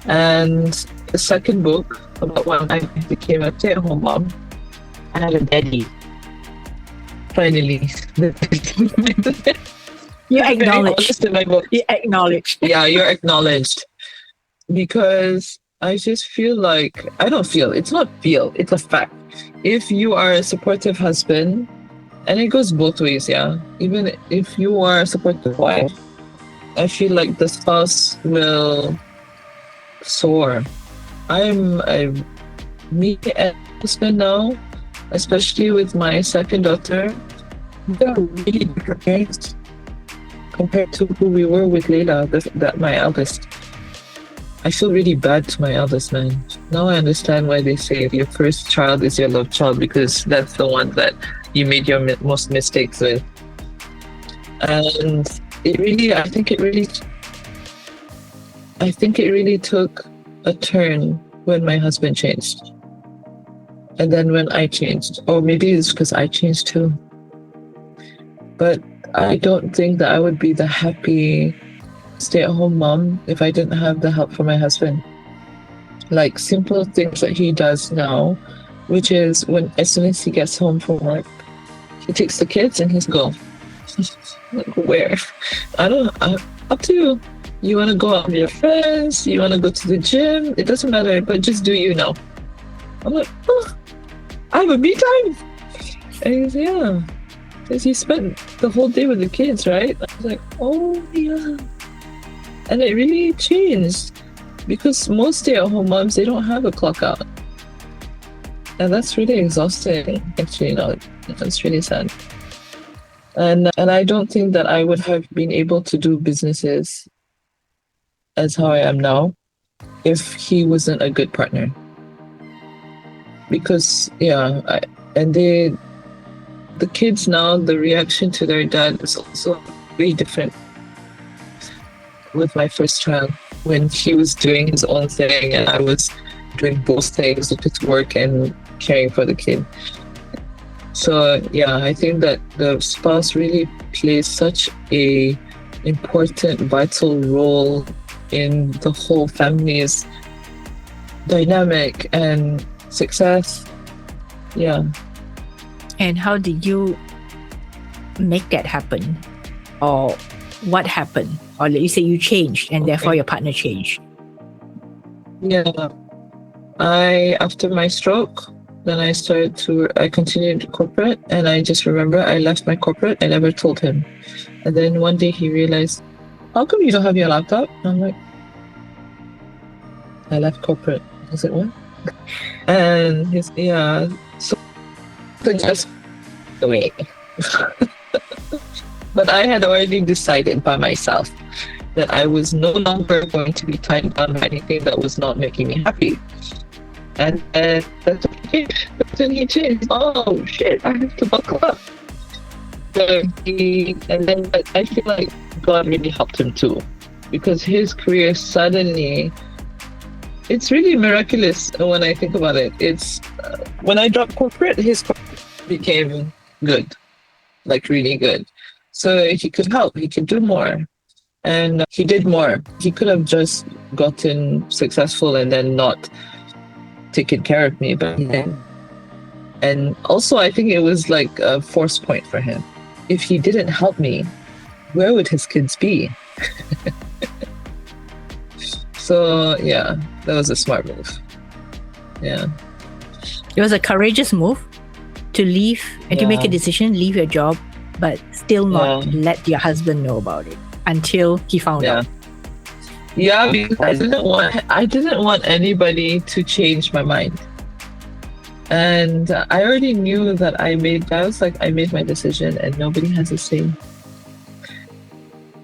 And the second book, about when I became a stay-at-home mom, I had a daddy. Finally. You acknowledge. You acknowledge. Yeah, you're acknowledged. Because I just feel like, it's not feel, it's a fact. If you are a supportive husband, and it goes both ways, yeah. Even if you are a supportive wife, I feel like the spouse will soar. Me and husband now, especially with my second daughter, they're really different parents compared to who we were with Layla, my eldest. I feel really bad to my eldest, man. Now I understand why they say your first child is your love child, because that's the one that you made your most mistakes with. And I think it really took a turn when my husband changed. And then when I changed, or maybe it's because I changed too. But I don't think that I would be the happy stay-at-home mom if I didn't have the help from my husband. Like simple things that he does now, which is as soon as he gets home from work, he takes the kids and he's go. Like, where? Up to you. You want to go out with your friends? You want to go to the gym? It doesn't matter, but just do you now. I'm like, I have a me time. And he's, yeah. Because you spent the whole day with the kids, right? I was like, oh, yeah. And it really changed. because most stay-at-home moms, they don't have a clock out. And that's really exhausting, actually. No, that's really sad. And I don't think that I would have been able to do businesses as how I am now if he wasn't a good partner. Because the kids now, the reaction to their dad is also very different. With my first child, when he was doing his own thing and I was doing both things, which is work and caring for the kid. So yeah, I think that the spouse really plays such a important, vital role in the whole family's dynamic and success. Yeah. And how did you make that happen? Or what happened? Or you say you changed and therefore your partner changed. Yeah. After my stroke, then I continued corporate, and I just remember I left my corporate. I never told him. And then one day he realized, how come you don't have your laptop? I'm like, I left corporate. I said, what? And so just away. But I had already decided by myself that I was no longer going to be tied down by anything that was not making me happy. And that's when he changed. Oh shit, I have to buckle up. But I feel like God really helped him too, because his career suddenly, it's really miraculous when I think about it. It's when I dropped corporate, his corporate became good, like really good. So he could help, he could do more. And he did more. He could have just gotten successful and then not taken care of me back then. And also, I think it was like a force point for him. If he didn't help me, where would his kids be? So, yeah, that was a smart move. Yeah. It was a courageous move to leave and to make a decision, leave your job, but still not let your husband know about it until he found out. Yeah, because I didn't want anybody to change my mind. And I already knew that I made my decision and nobody has a say.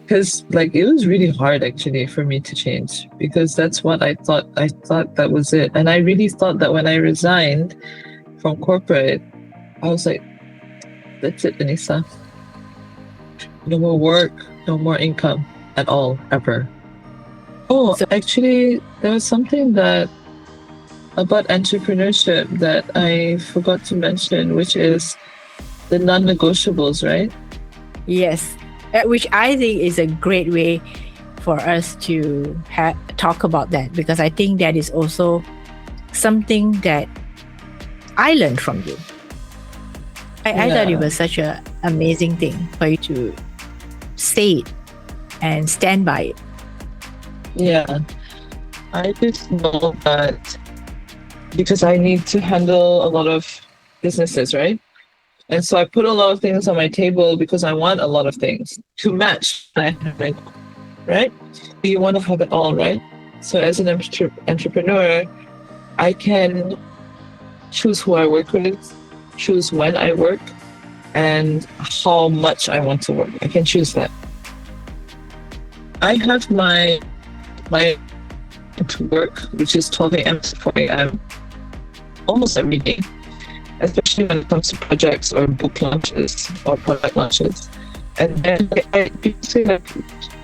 Because it was really hard actually for me to change, because that's what I thought. I thought that was it. And I really thought that when I resigned from corporate, I was like, that's it, Anissa. No more work, no more income at all, ever. Oh, so actually, there was something about entrepreneurship that I forgot to mention, which is the non-negotiables, right? Yes, which I think is a great way for us to talk about that, because I think that is also something that I learned from you. I thought it was such an amazing thing for you to say it and stand by it. Yeah, I just know that because I need to handle a lot of businesses, right? And so I put a lot of things on my table because I want a lot of things to match my having, right? You want to have it all, right? So as an entrepreneur, I can choose who I work with, choose when I work, and how much I want to work. I can choose that. I have my to work, which is 12 a.m. to 4 a.m. almost every day, especially when it comes to projects or book launches or product launches. And then people say,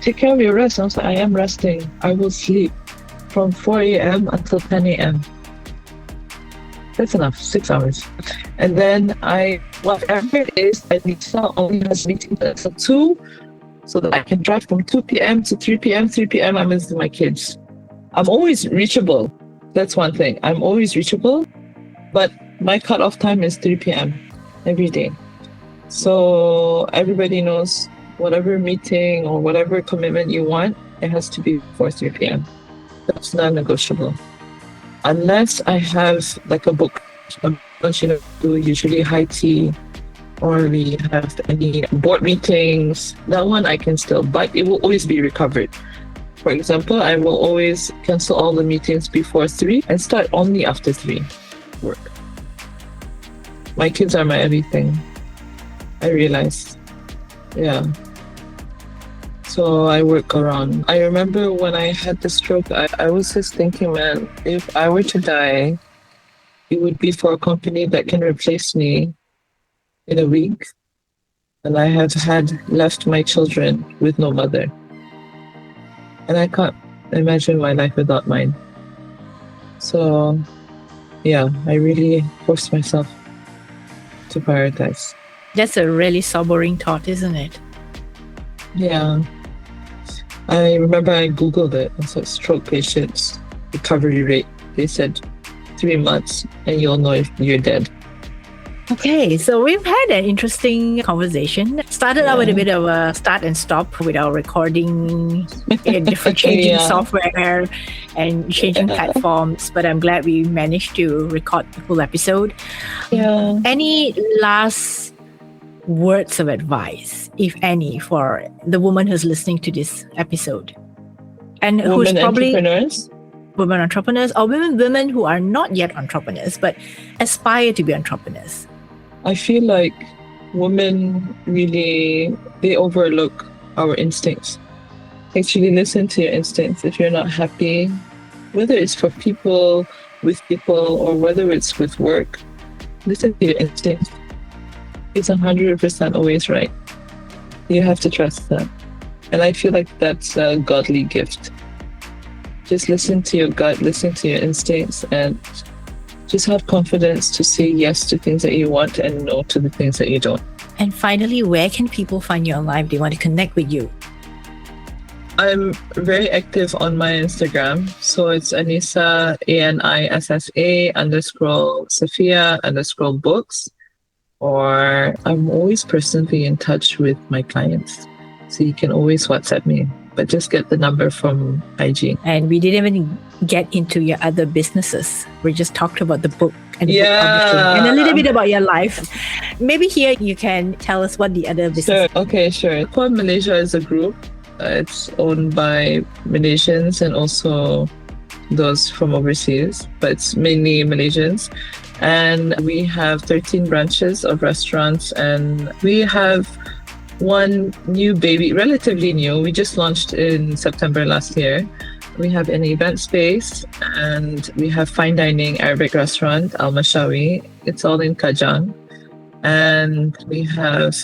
take care of your rest. I was like, I am resting. I will sleep from 4 a.m. until 10 a.m. That's enough, 6 hours. And then whatever it is, Anissa only has meetings until 2, so that I can drive from 2 p.m. to 3 p.m. 3 p.m. I'm with my kids. I'm always reachable. That's one thing. I'm always reachable, but my cutoff time is 3 p.m. every day. So everybody knows whatever meeting or whatever commitment you want, it has to be before 3 p.m. That's non-negotiable. Unless I have like a book, usually high tea, or we have any board meetings, that one I can still, but it will always be recovered. for example, I will always cancel all the meetings before 3 and start only after 3 work. My kids are my everything, I realized. Yeah. So I work around. I remember when I had the stroke, I was just thinking, man, if I were to die, it would be for a company that can replace me in a week. And I have left my children with no mother. And I can't imagine my life without mine. So, yeah, I really forced myself to prioritize. That's a really sobering thought, isn't it? Yeah. I remember I Googled it. I said stroke patients recovery rate. They said 3 months and you'll know if you're dead. Okay, so we've had an interesting conversation. Started out with a bit of a start and stop with our recording, different changing software and changing platforms, but I'm glad we managed to record the full episode. Yeah. Any last words of advice, if any, for the woman who's listening to this episode? And who's probably women entrepreneurs or women who are not yet entrepreneurs but aspire to be entrepreneurs. I feel like women really, they overlook our instincts. Actually listen to your instincts. If you're not happy, whether it's for people, with people, or whether it's with work, listen to your instincts. It's 100% always right. You have to trust that. And I feel like that's a godly gift. Just listen to your gut, listen to your instincts, and just have confidence to say yes to things that you want and no to the things that you don't. And finally, where can people find you online if they want to connect with you? I'm very active on my Instagram. So it's Anissa, ANISSA _Safia _books. Or I'm always personally in touch with my clients. So you can always WhatsApp me, but just get the number from IG. And we didn't even get into your other businesses. We just talked about the book and the book publishing and a little bit about your life. Maybe here you can tell us what the other business. Sure. Okay, sure. Quad Malaysia is a group. It's owned by Malaysians and also those from overseas, but it's mainly Malaysians. And we have 13 branches of restaurants, and we have one new baby, relatively new. We just launched in September last year. We have an event space, and we have fine dining Arabic restaurant, Al Mashawi. It's all in Kajang. And we have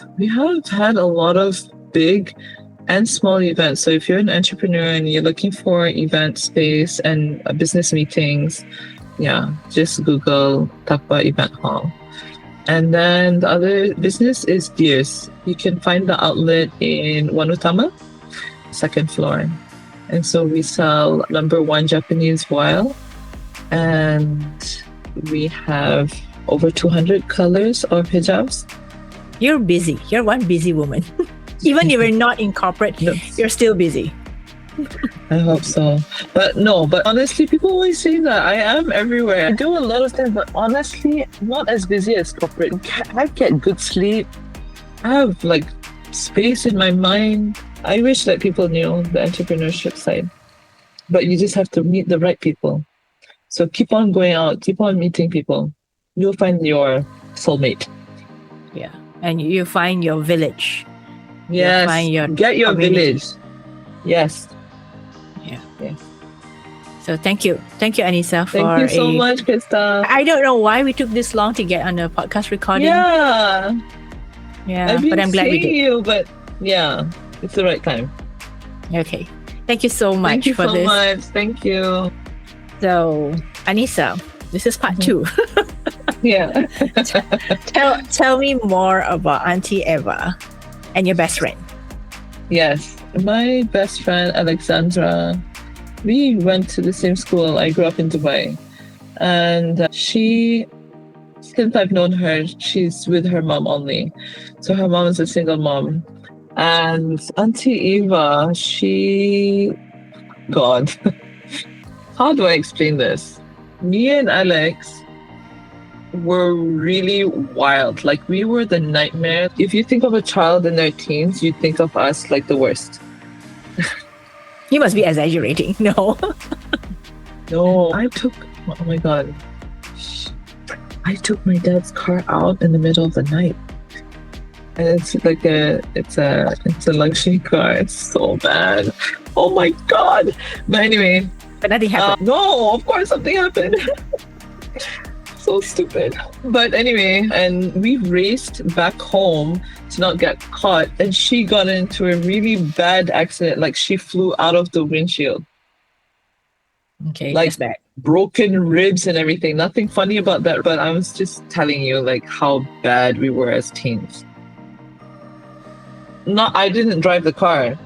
had a lot of big and small events. So if you're an entrepreneur and you're looking for event space and business meetings, just Google Takwa Event Hall. And then the other business is Deers. You can find the outlet in Wanutama, second floor. And so we sell #1 Japanese voile, and we have over 200 colors of hijabs. You're busy. You're one busy woman. Even if you're not in corporate, you're still busy. I hope so. But honestly, people always say that I am everywhere. I do a lot of things, but honestly, not as busy as corporate. I get good sleep. I have space in my mind. I wish that people knew the entrepreneurship side. But you just have to meet the right people. So keep on going out, keep on meeting people. You'll find your soulmate. Yeah. And you find your village. Yes. Get your community. village. Yes. Yeah. Yes. So thank you, Anissa, for Thank you so much, Krista. I don't know why we took this long to get on a podcast recording. Yeah, but I'm glad we did. You, but it's the right time. Okay, thank you so much for this. Much. Thank you. So, Anissa, this is part 2. Yeah. Tell me more about Auntie Eva and your best friend. Yes, my best friend Alexandra, we went to the same school. I grew up in Dubai, and since I've known her, she's with her mom only. So her mom is a single mom. And Auntie Eva, God, how do I explain this? Me and Alex were really wild. We were the nightmare. If you think of a child in their teens, you think of us like the worst. You must be exaggerating. No. No, oh my God. I took my dad's car out in the middle of the night. And it's like it's a luxury car. It's so bad. Oh my God. But anyway. But nothing happened. No, of course something happened. So stupid. But anyway, and we raced back home to not get caught. And she got into a really bad accident. Like she flew out of the windshield. Okay, like that's bad. Broken ribs and everything. Nothing funny about that, but I was just telling you like how bad we were as teens. I didn't drive the car.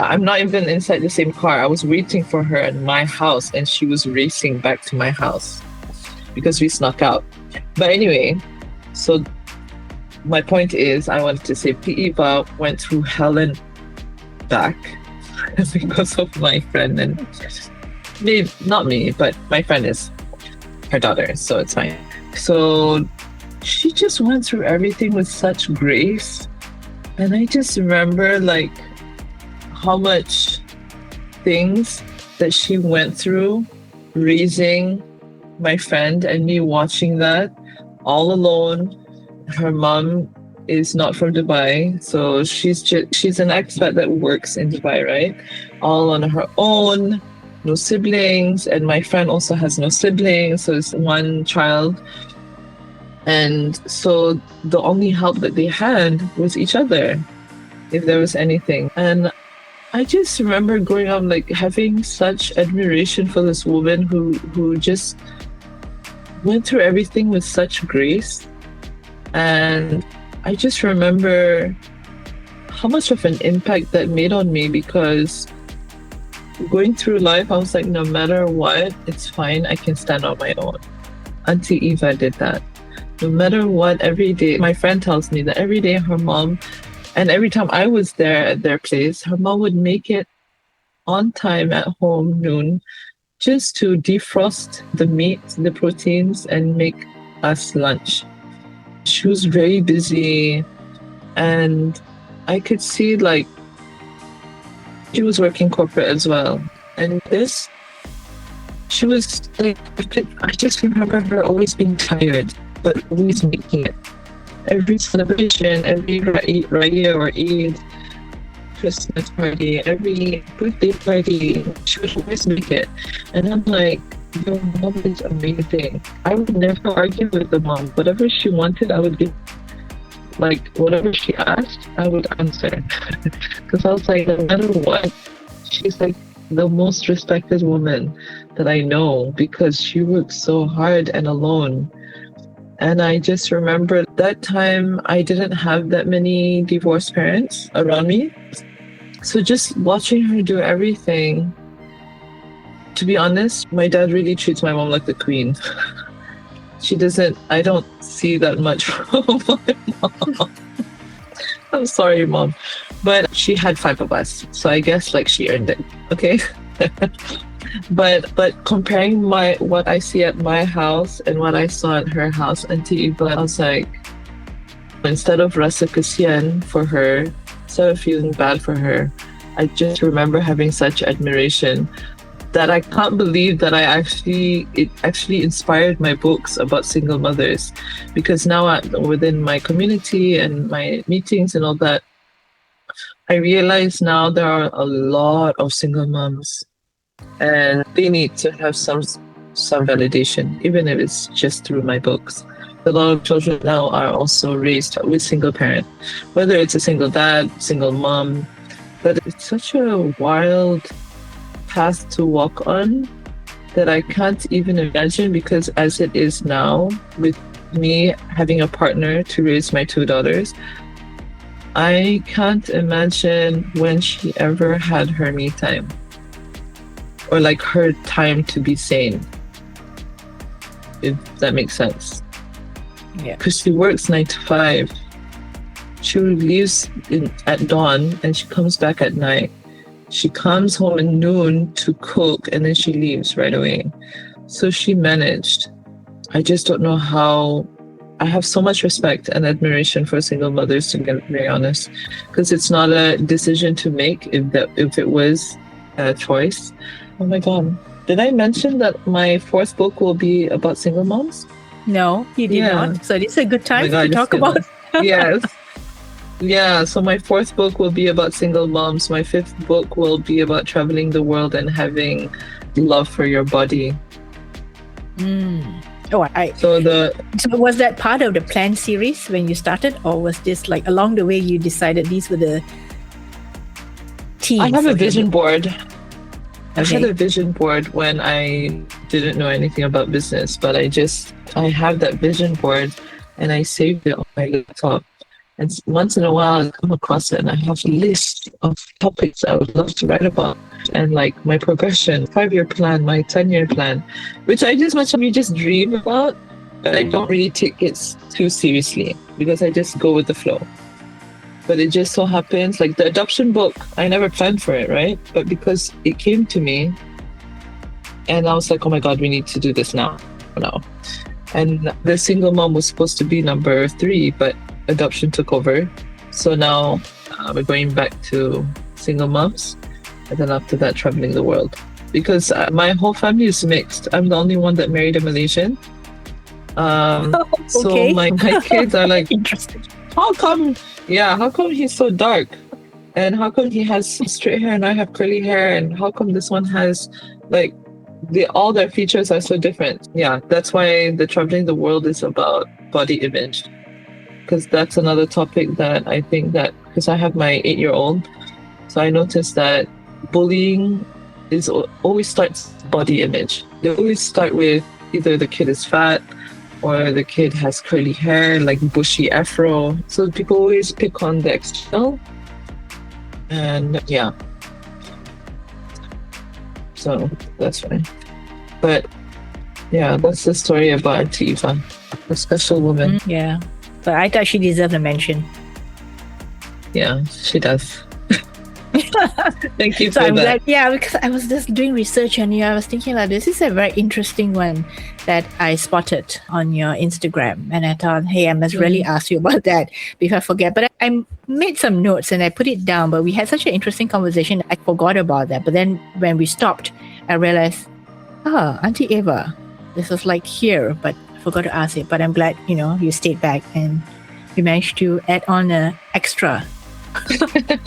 I'm not even inside the same car. I was waiting for her at my house and she was racing back to my house because we snuck out. But anyway, so my point is I wanted to say Eva went through hell and back because of my friend, and maybe not me, but my friend is her daughter, so it's fine. So she just went through everything with such grace. And I just remember like how much things that she went through raising my friend and me watching that all alone. Her mom is not from Dubai, so she's an expat that works in Dubai, right? All on her own, no siblings, and my friend also has no siblings, so it's one child. And so the only help that they had was each other, if there was anything. And I just remember growing up like having such admiration for this woman who just went through everything with such grace. And I just remember how much of an impact that made on me, because going through life, I was like, no matter what, it's fine. I can stand on my own. Auntie Eva did that. No matter what, every day, my friend tells me that every day her mom, and every time I was there at their place, her mom would make it on time at home, noon, just to defrost the meat, the proteins, and make us lunch. She was very busy, and I could see like she was working corporate as well. And she was like, I just remember her always being tired, but always making it. Every celebration, every Raya or Eid, Christmas party, every birthday party, she would always make it. And I'm like, your mom is amazing. I would never argue with the mom. Whatever she wanted, I would give. Like, whatever she asked, I would answer. Because I was like, no matter what, she's like the most respected woman that I know, because she works so hard and alone. And I just remember that time I didn't have that many divorced parents around me. So just watching her do everything, to be honest, my dad really treats my mom like the queen. I don't see that much from my mom. I'm sorry, Mom. But she had 5 of us, so I guess like she earned it, okay? But comparing what I see at my house and what I saw at her house, Auntie Eva, I was like, instead of rasa kasihan for her, instead of feeling bad for her, I just remember having such admiration that I can't believe that it actually inspired my books about single mothers. Because now within my community and my meetings and all that, I realize now there are a lot of single moms, and they need to have some validation, even if it's just through my books. A lot of children now are also raised with single parent, whether it's a single dad, single mom. But it's such a wild path to walk on that I can't even imagine, because as it is now, with me having a partner to raise my 2 daughters, I can't imagine when she ever had her me time, or like her time to be sane, if that makes sense. Yeah. Because she works 9 to 5. She leaves at dawn and she comes back at night. She comes home at noon to cook, and then she leaves right away. So she managed. I just don't know how. I have so much respect and admiration for single mothers, to get very honest, because it's not a decision to make. If it was, choice. Oh my God. Did I mention that my fourth book will be about single moms? No, you did Yeah. not. So this is a good Oh my time God, to I just talk about. realized. Yes. Yeah, so my fourth book will be about single moms. My fifth book will be about traveling the world and having love for your body. Oh, So so was that part of the plan series when you started, or was this like along the way you decided these were the themes? I have a of your vision book? board. I had Okay. a vision board when I didn't know anything about business, but I have that vision board and I saved it on my laptop. And once in a while, I come across it and I have a list of topics I would love to write about. And like my progression, 5-year plan, my 10-year plan, which I just dream about, but I don't really take it too seriously because I just go with the flow. But it just so happens, like the adoption book, I never planned for it, right? But because it came to me and I was like, oh my God, we need to do this now. And the single mom was supposed to be number 3, but adoption took over. So now we're going back to single moms. And then after that, traveling the world. Because my whole family is mixed. I'm the only one that married a Malaysian. So Okay. my kids are like, Interesting. how come he's so dark? And how come he has straight hair and I have curly hair? And how come this one has like all their features are so different? Yeah, that's why the traveling the world is about body image. Because that's another topic that I think that, because I have my 8-year-old, so I noticed that bullying always starts body image. They always start with either the kid is fat or the kid has curly hair, like bushy afro. So people always pick on the external. And yeah. So that's fine. But yeah, that's the story about Auntie Eva, a special woman. Yeah. But I thought she deserved a mention. Yeah, she does. Thank you So for I'm that. glad, yeah, because I was just doing research on you. I was thinking like this is a very interesting one that I spotted on your Instagram, and I thought, hey, I must really ask you about that before I forget. But I made some notes and I put it down. But we had such an interesting conversation, I forgot about that. But then when we stopped, I realized, Auntie Eva, this was like here, but I forgot to ask it. But I'm glad you stayed back and you managed to add on an extra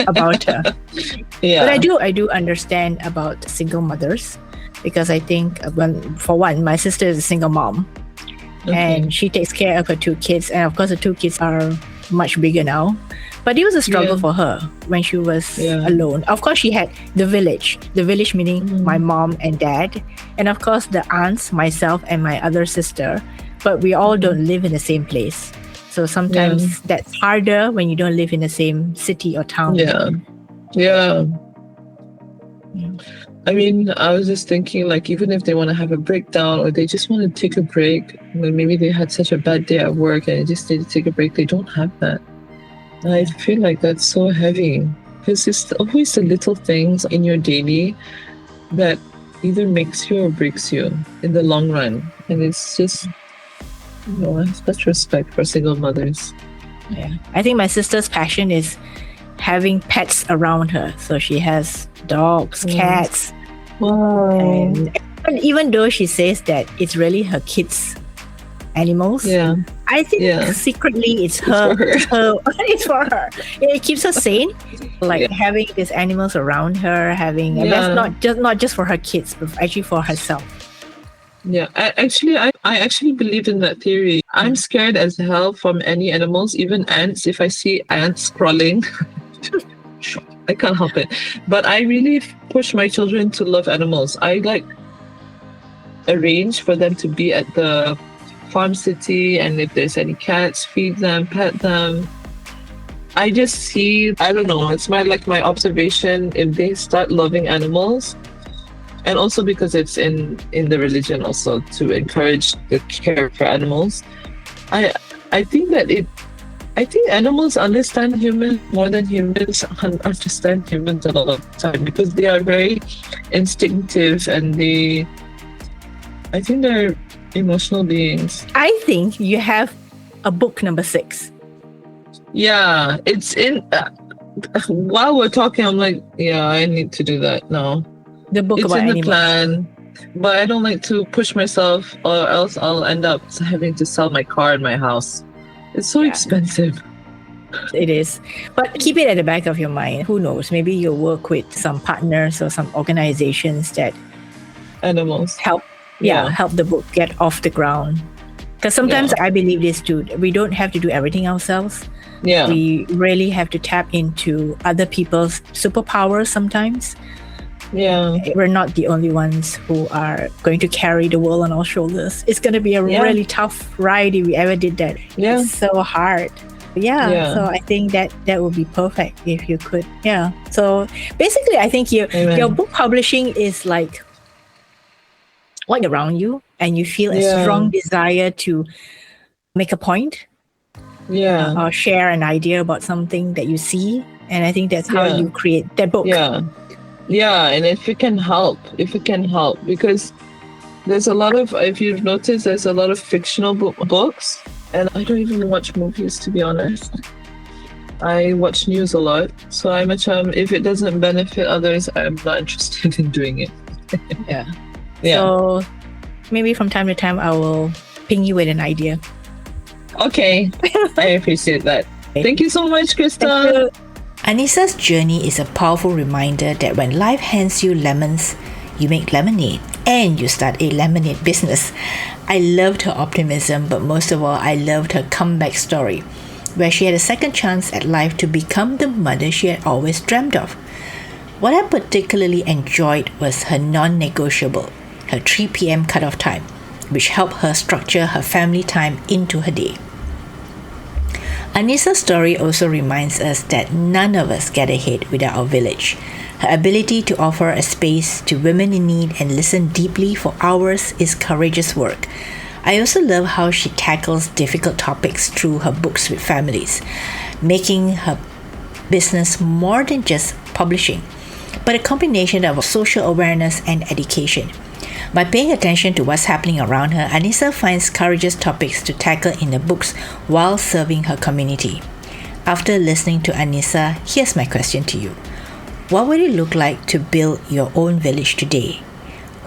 about her. Yeah. But I do understand about single mothers, because I think, for one, my sister is a single mom, and she takes care of her 2 kids, and of course the 2 kids are much bigger now. But it was a struggle for her when she was alone. Of course, she had the village meaning my mom and dad, and of course the aunts, myself and my other sister, but we all don't live in the same place. So sometimes that's harder when you don't live in the same city or town. Yeah. I mean, I was just thinking, like, even if they want to have a breakdown or they just want to take a break, maybe they had such a bad day at work and they just need to take a break, they don't have that. And I feel like that's so heavy, because it's always the little things in your daily that either makes you or breaks you in the long run. And it's just, I have such respect for single mothers. Yeah. I think my sister's passion is having pets around her. So she has dogs, cats. Wow. And even though she says that it's really her kids' animals, I think secretly it's her. It's for her. It keeps her sane. Like having these animals around her, and that's not just for her kids, but actually for herself. Yeah, I actually believe in that theory. I'm scared as hell from any animals, even ants. If I see ants crawling, I can't help it. But I really push my children to love animals. I arrange for them to be at the farm city, and if there's any cats, feed them, pet them. I just see, I don't know, it's my observation, if they start loving animals, and also because it's in the religion also to encourage the care for animals. I think animals understand humans more than humans understand humans a lot of the time, because they are very instinctive and I think they're emotional beings. I think you have a book number 6. Yeah, it's in. While we're talking, I'm like, I need to do that now. The book It's about in the animals. plan, but I don't like to push myself, or else I'll end up having to sell my car and my house. It's so Yeah. expensive. It is. But keep it at the back of your mind. Who knows? Maybe you'll work with some partners or some organizations that Animals. help Yeah. help the book get off the ground. Because sometimes Yeah. I believe this too. We don't have to do everything ourselves. Yeah. We really have to tap into other people's superpowers sometimes. Yeah. We're not the only ones who are going to carry the world on our shoulders. It's going to be a Yeah. really tough ride if we ever did that. Yeah. It's so hard. Yeah. So I think that would be perfect if you could. Yeah. So basically, I think your book publishing is like around you, and you feel a strong desire to make a point, or share an idea about something that you see, and I think that's how you create that book. And if it can help, because there's a lot of, if you've noticed, there's a lot of fictional books, and I don't even watch movies, to be honest. I watch news a lot, so I'm if it doesn't benefit others, I'm not interested in doing it. Yeah. So maybe from time to time I will ping you with an idea. Okay. I appreciate that. Thank you so much, Krista. Anissa's journey is a powerful reminder that when life hands you lemons, you make lemonade and you start a lemonade business. I loved her optimism, but most of all, I loved her comeback story, where she had a second chance at life to become the mother she had always dreamt of. What I particularly enjoyed was her non-negotiable, her 3 p.m. cutoff time, which helped her structure her family time into her day. Anissa's story also reminds us that none of us get ahead without our village. Her ability to offer a space to women in need and listen deeply for hours is courageous work. I also love how she tackles difficult topics through her books with families, making her business more than just publishing, but a combination of social awareness and education. By paying attention to what's happening around her, Anissa finds courageous topics to tackle in the books while serving her community. After listening to Anissa, here's my question to you. What would it look like to build your own village today?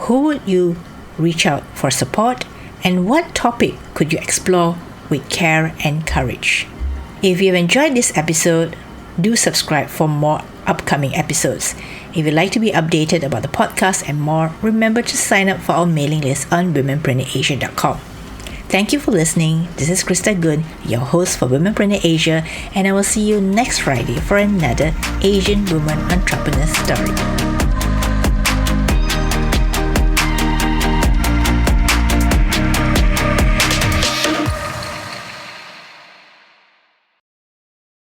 Who would you reach out for support? And what topic could you explore with care and courage? If you've enjoyed this episode, do subscribe for more upcoming episodes. If you'd like to be updated about the podcast and more, remember to sign up for our mailing list on womenpreneur-asia.com. Thank you for listening. This is Krista Gun, your host for Womenpreneur Asia, and I will see you next Friday for another Asian Woman Entrepreneur Story.